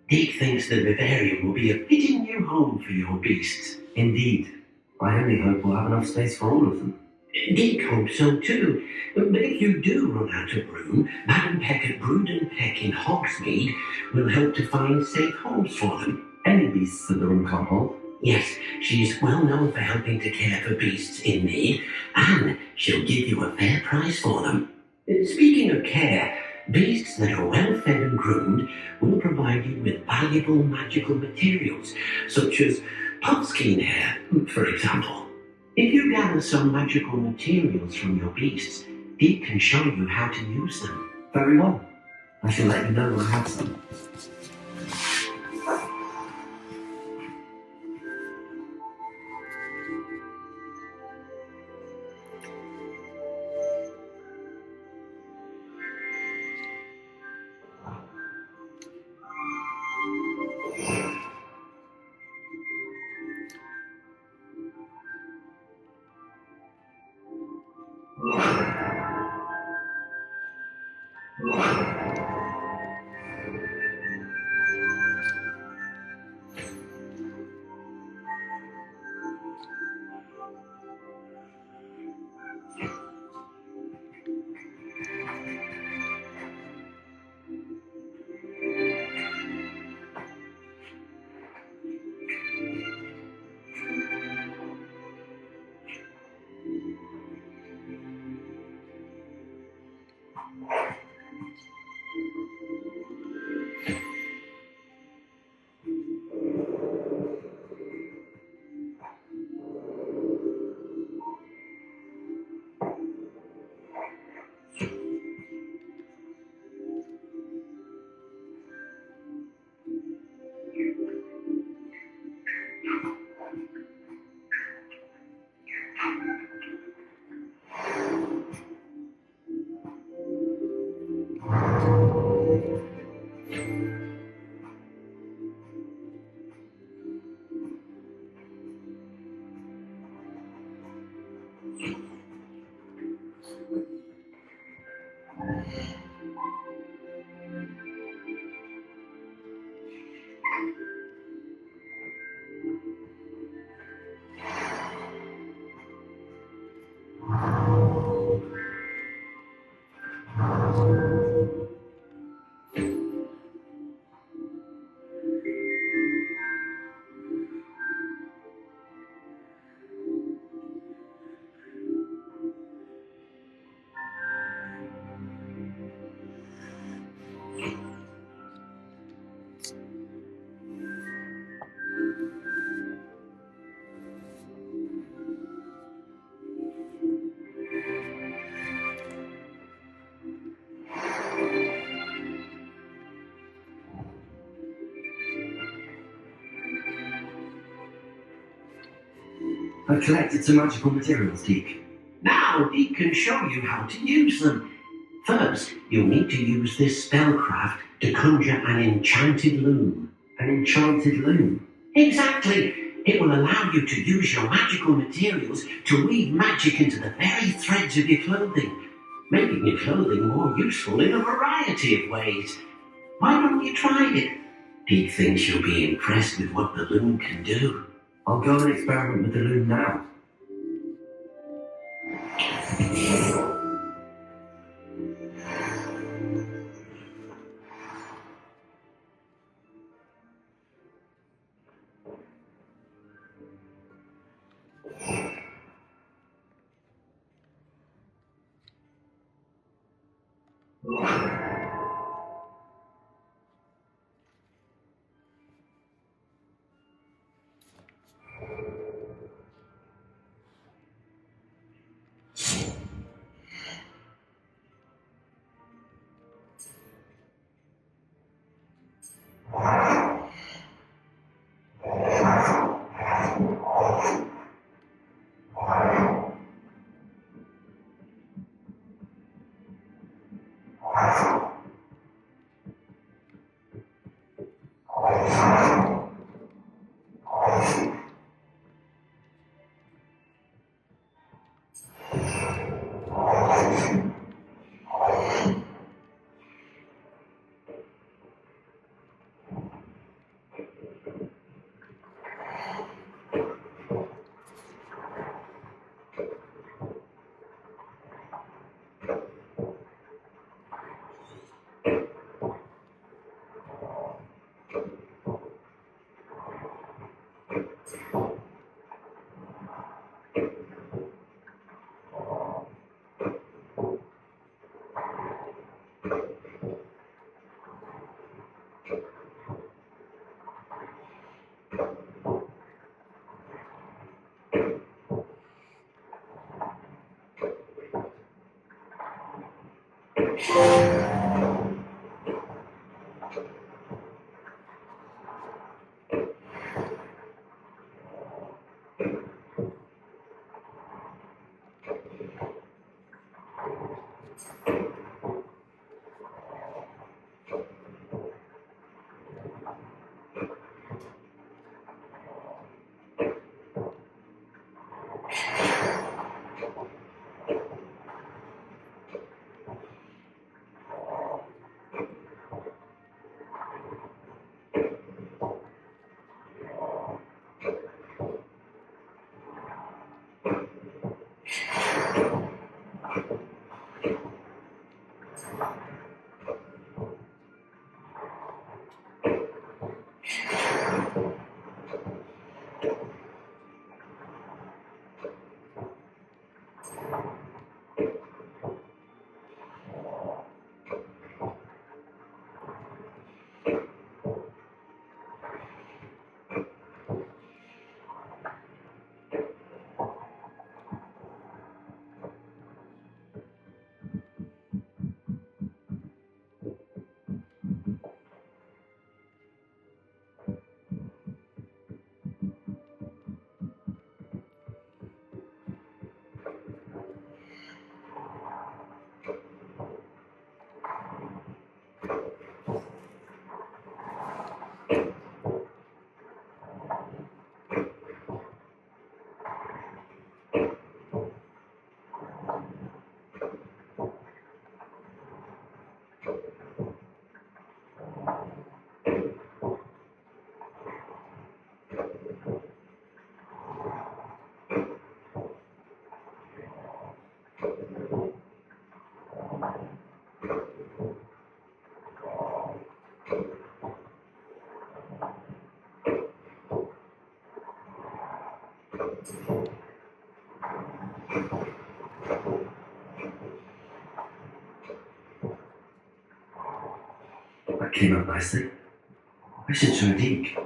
Deke thinks the vivarium will be a fitting new home for your beasts. Indeed. I only hope we'll have enough space for all of them. Deke hopes so too. But if you do run out of room, Madam Peck at Brood and Peck in Hogsmeade will help to find safe homes for them. Any beasts that the room can't hold? Yes, she's well known for helping to care for beasts in need, and she'll give you a fair price for them. Speaking of care, beasts that are well fed and groomed will provide you with valuable magical materials, such as puffskein hair, for example. If you gather some magical materials from your beasts, Deke can show you how to use them. Very well. I shall let you know when I have some. I've collected some magical materials, Deke. Now Deke can show you how to use them. First, you'll need to use this spellcraft to conjure an enchanted loom. An enchanted loom? Exactly. It will allow you to use your magical materials to weave magic into the very threads of your clothing, making your clothing more useful in a variety of ways. Why don't you try it? Deke thinks you'll be impressed with what the loom can do. I'll go and experiment with the loom now. That came out nicely. I should show Deke.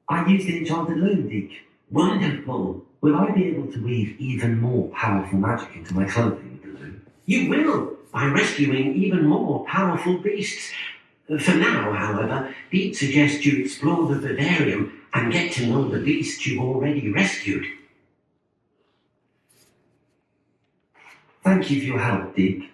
I used the enchanted loom, Deke. Wonderful. Will I be able to weave even more powerful magic into my clothing with the loom? You will, by rescuing even more powerful beasts. For now, however, Deke suggests you explore the vivarium and get to know the beasts you've already rescued. Thank you for your help, Deke.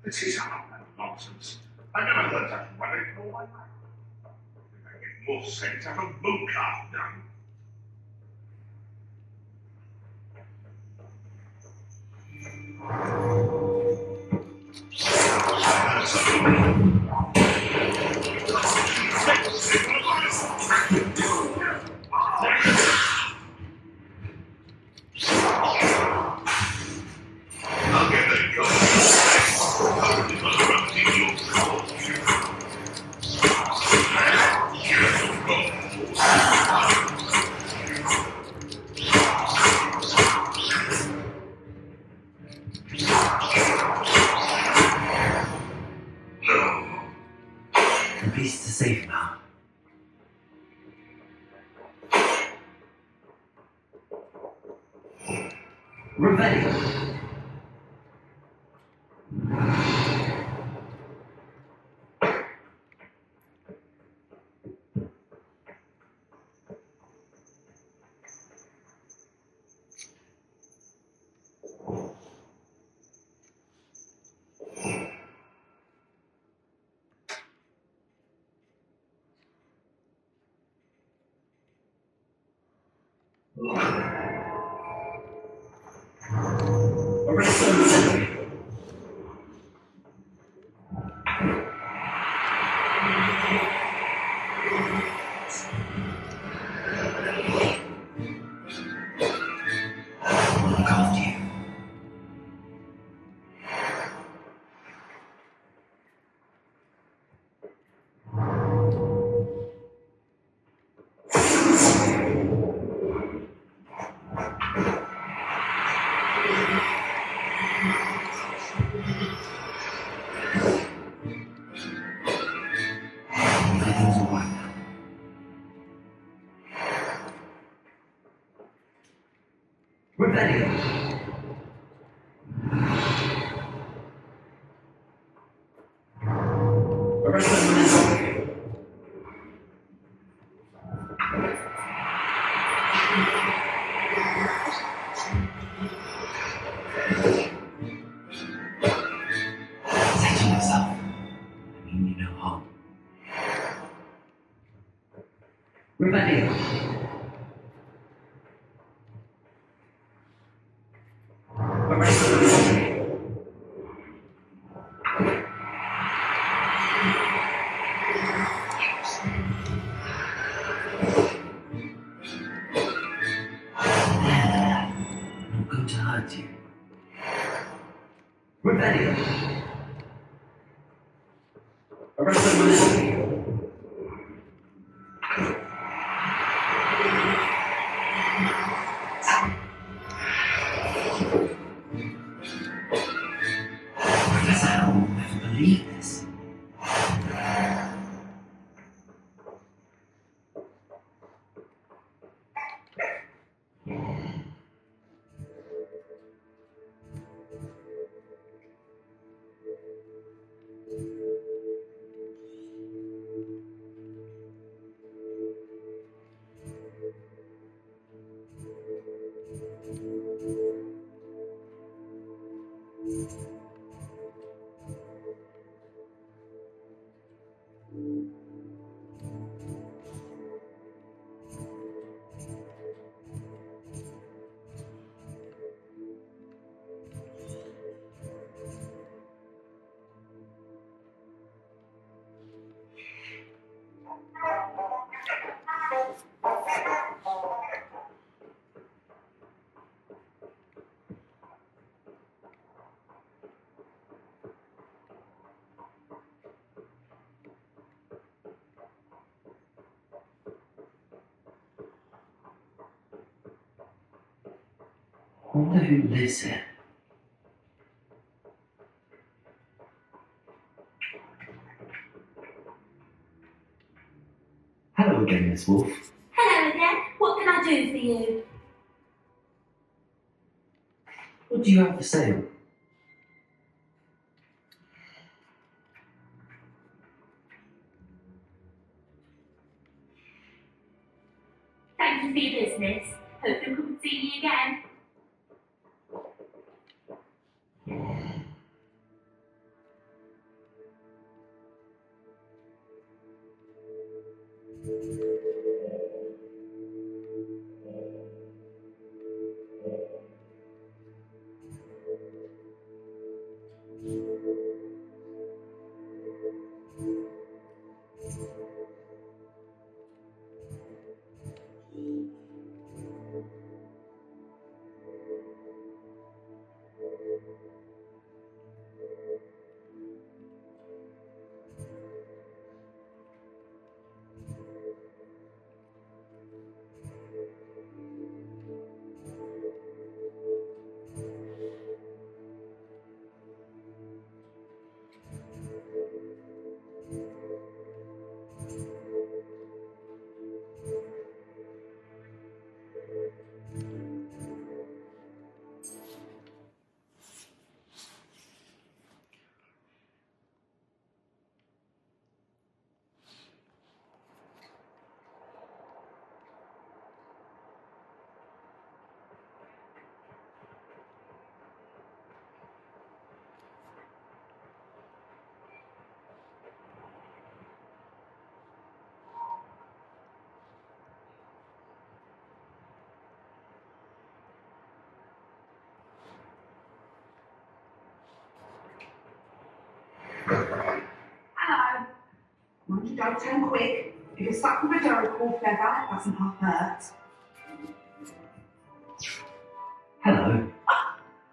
This is nonsense. I never heard such rubbish in all my life. I think I get more sense out of mooncraft done. I'll get that job. The beasts are safe now. Revelio. I wonder who lives here. Hello again, Miss Wolf. Hello again. What can I do for you? What do you have for sale? Thank you for your business. Hope you'll come and see me again. Hello. Mind you don't turn quick. If you're stuck with a Jericho feather, it doesn't half hurt. Hello.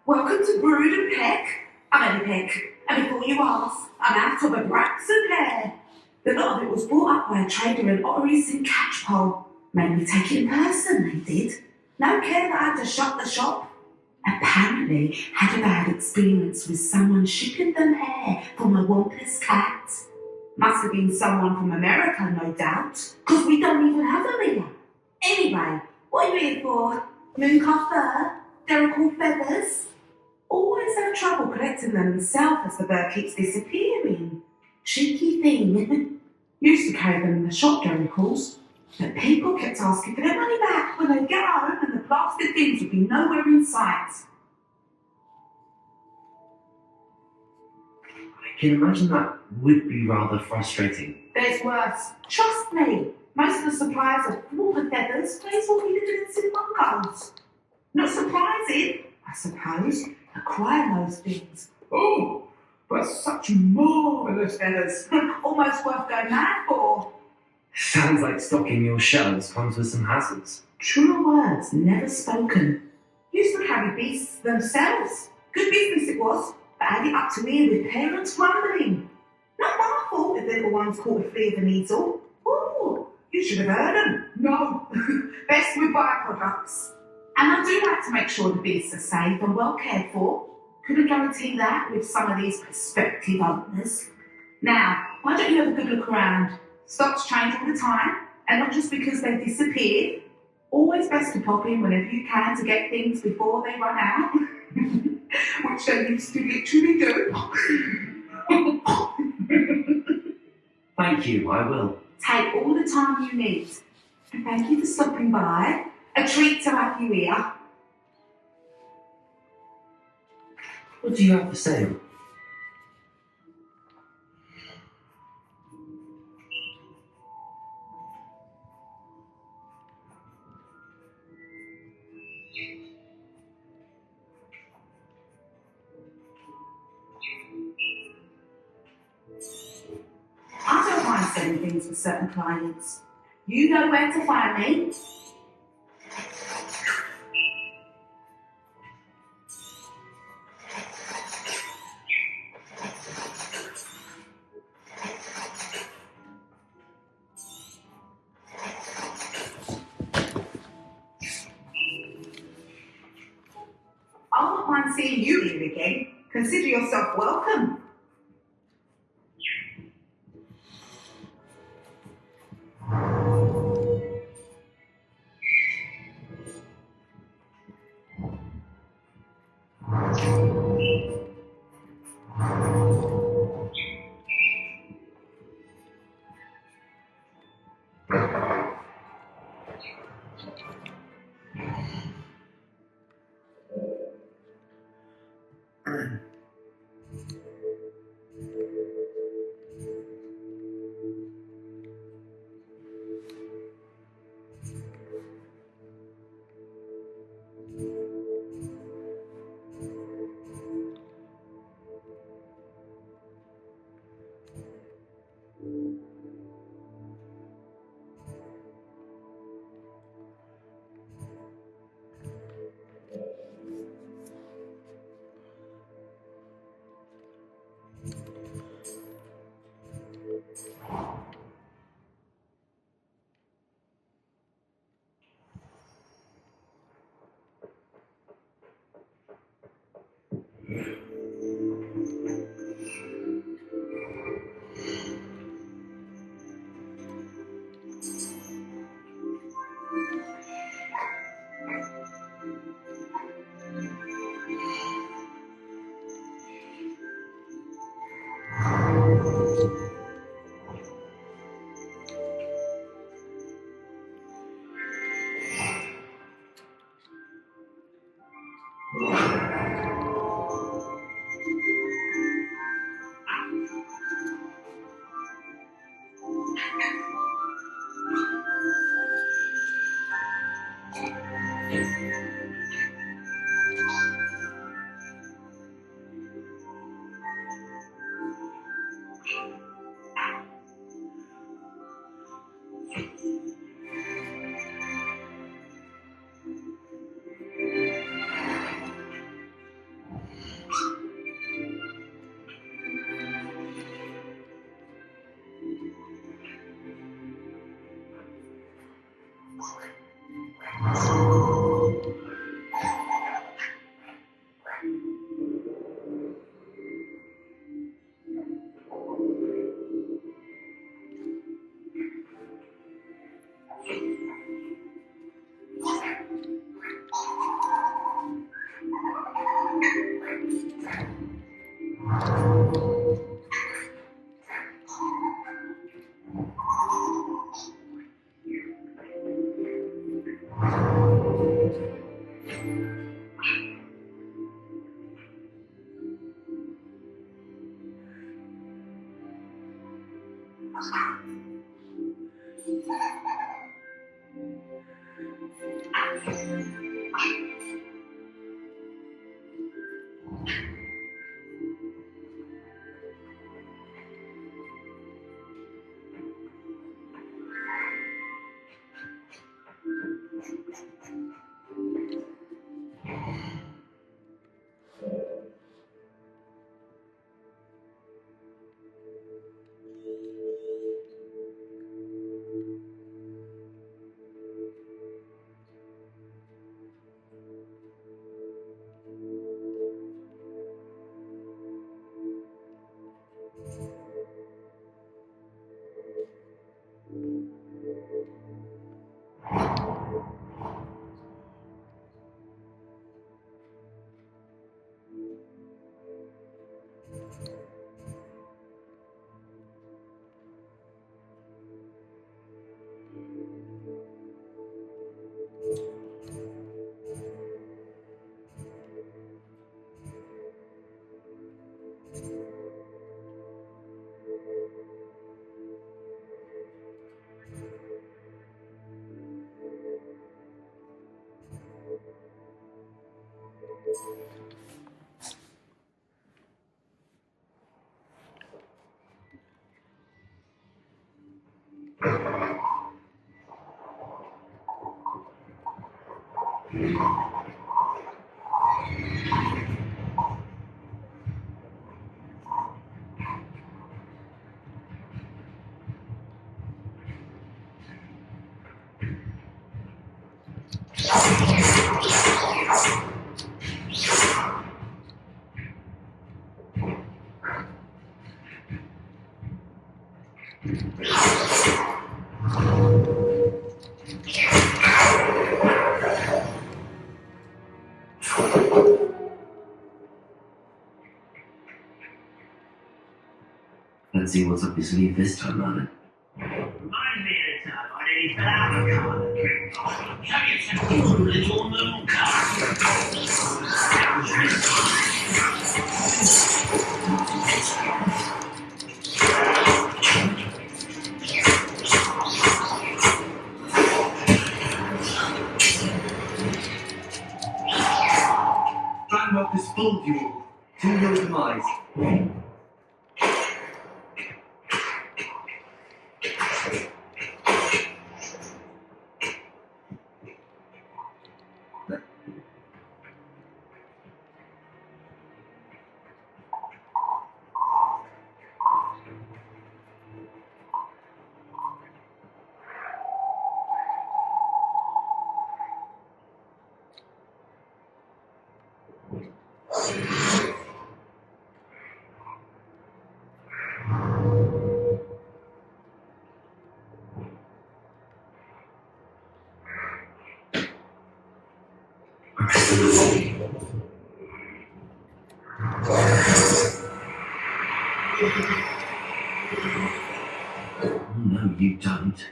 Welcome to Brood and Peck. I'm Ellie Peck, and before you ask, I'm out of a Braxton hair. The lot of it was brought up by a trader in Ottery's in Catchpole. Made me take it in person, they did. No care that I had to shut the shop. Apparently had a bad experience with someone shipping them hair from a Wampus cat. Must have been someone from America, no doubt, because we don't even have them here. Anyway, what are you here for? Mooncuff fur? Derrickle feathers? Always have trouble collecting them myself as the bird keeps disappearing. Cheeky thing. Used to carry them in the shop, Derrickles, but people kept asking for their money back when they get home and the plastic things would be nowhere in sight. I can imagine that would be rather frustrating. There's worse. Trust me. Most of the suppliers of Whopper feathers place what we live in Simbungos. Not surprising, I suppose, acquire those things. Oh, but such marvellous feathers. Almost worth going mad for. Sounds like stocking your shelves comes with some hazards. Truer words never spoken. Used to carry beasts themselves. Good business it was, but had it up to here with parents grumbling. Not my fault if the little ones caught a flea of the needle. Ooh, you should have heard them. No, best with byproducts. And I do like to make sure the beasts are safe and well cared for. Couldn't guarantee that with some of these prospective owners. Now, why don't you have a good look around? Stocks change all the time, and not just because they've disappeared. Always best to pop in whenever you can to get things before they run out. Which they used to literally do. Thank you, I will. Take all the time you need. And thank you for stopping by. A treat to have you here. What do you have to say? I don't mind selling things for certain clients. You know where to find me. I won't mind seeing you here again. Consider yourself welcome. Let's see what's up your sleeve this time, Merlin. Remind me of the time I nearly fell out of the car that drink bottle. Show yourself, you little moon Framework has fooled you all. To your demise. No, you don't.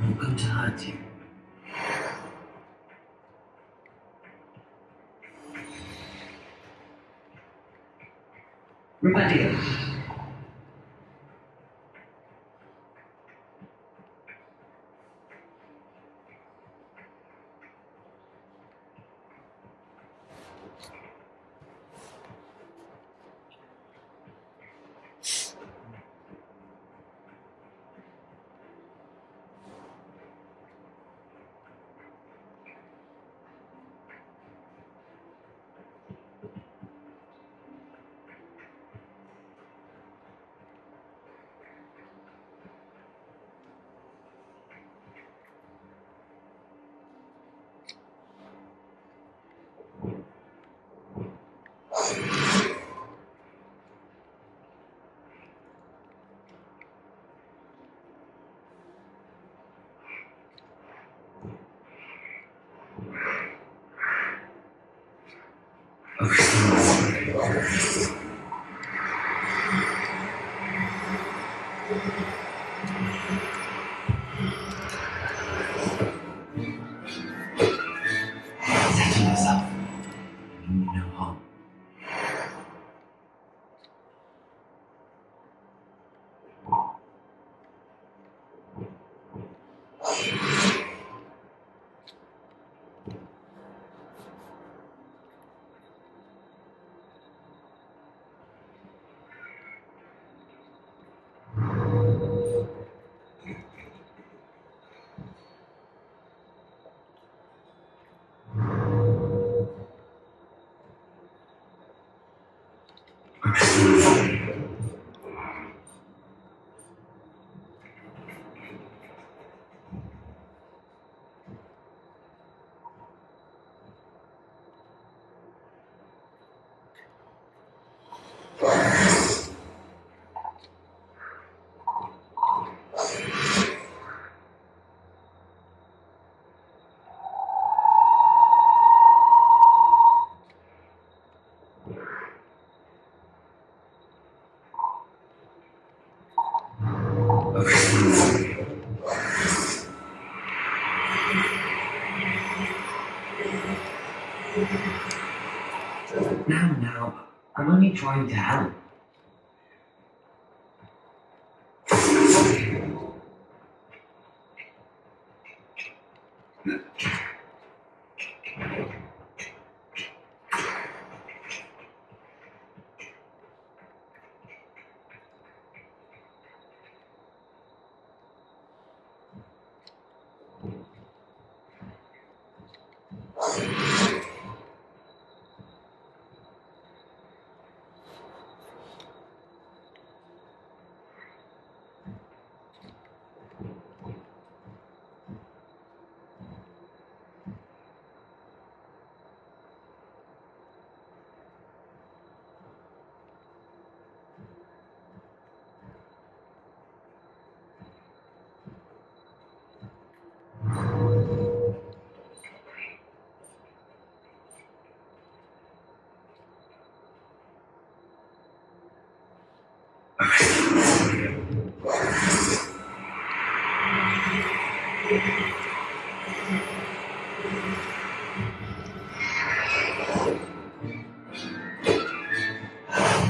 I'm going to hurt you. Rebellion. Settle yourself. You mean no harm. Now, I'm only trying to help.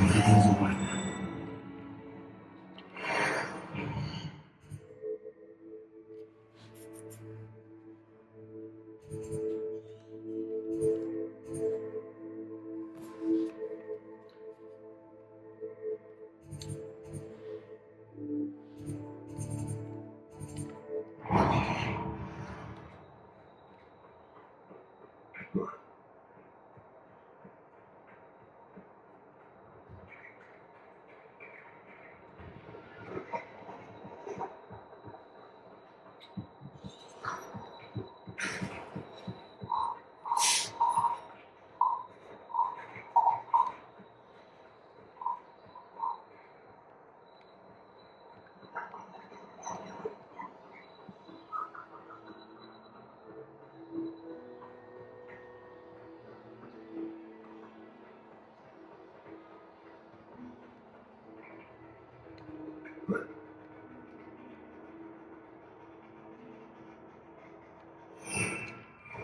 Everything's all right now.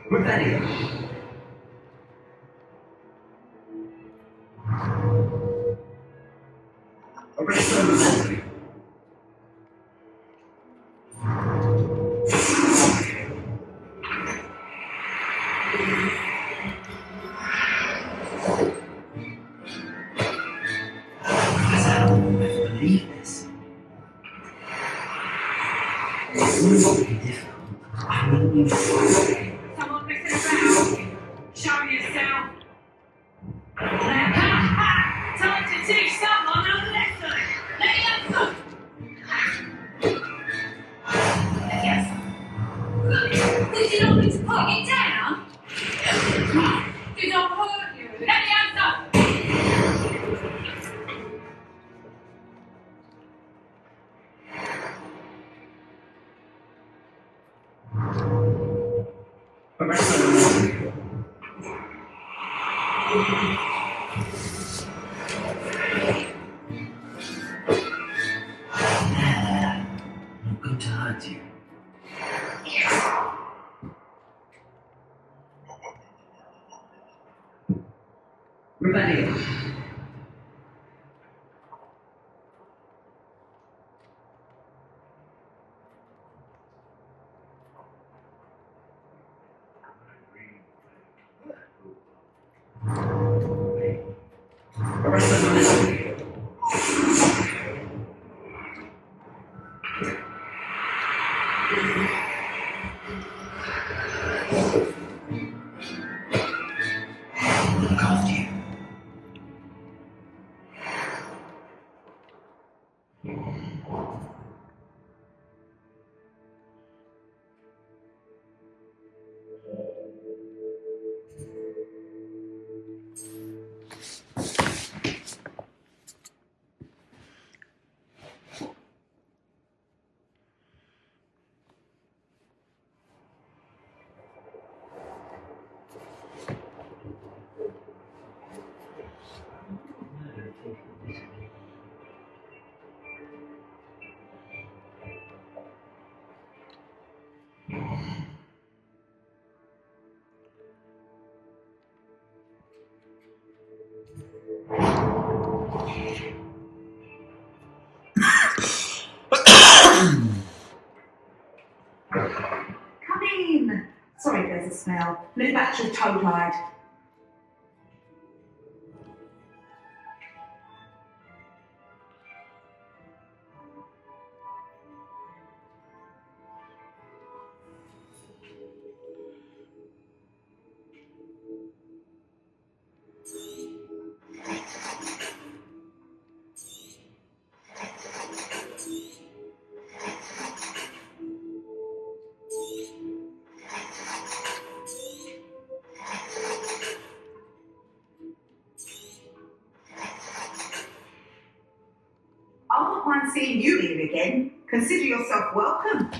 Rebellion. Rebellion. I don't ever believe this. It's really difficult. I mean, Someone messing around. Show yourself. Time to teach someone a lesson. Let me have some. Yes. Did you not need to put it down? Did I hurt you? Let me have some. Revelio. Look after you. Come in. Sorry, there's a smell. Live back your toe hide. I won't mind seeing you here again. Consider yourself welcome.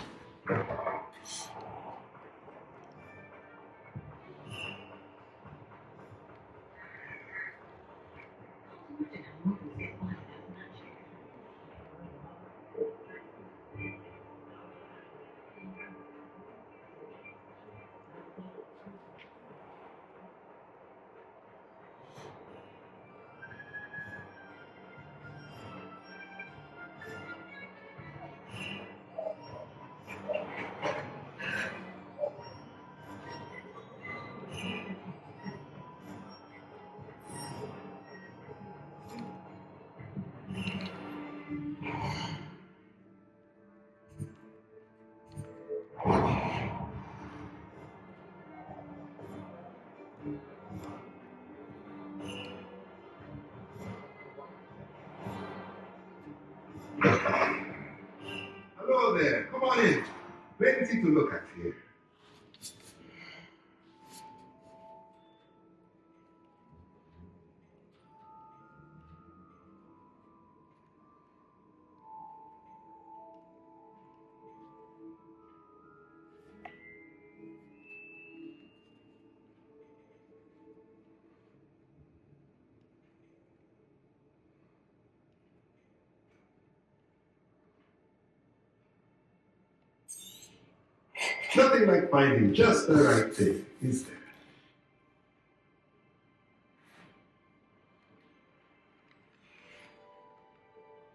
Hello there, come on in. Plenty to look at here. Nothing like finding just the right thing, is there?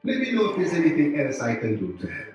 Let me know if there's anything else I can do to help.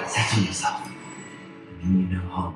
Settle yourself. I mean you no harm.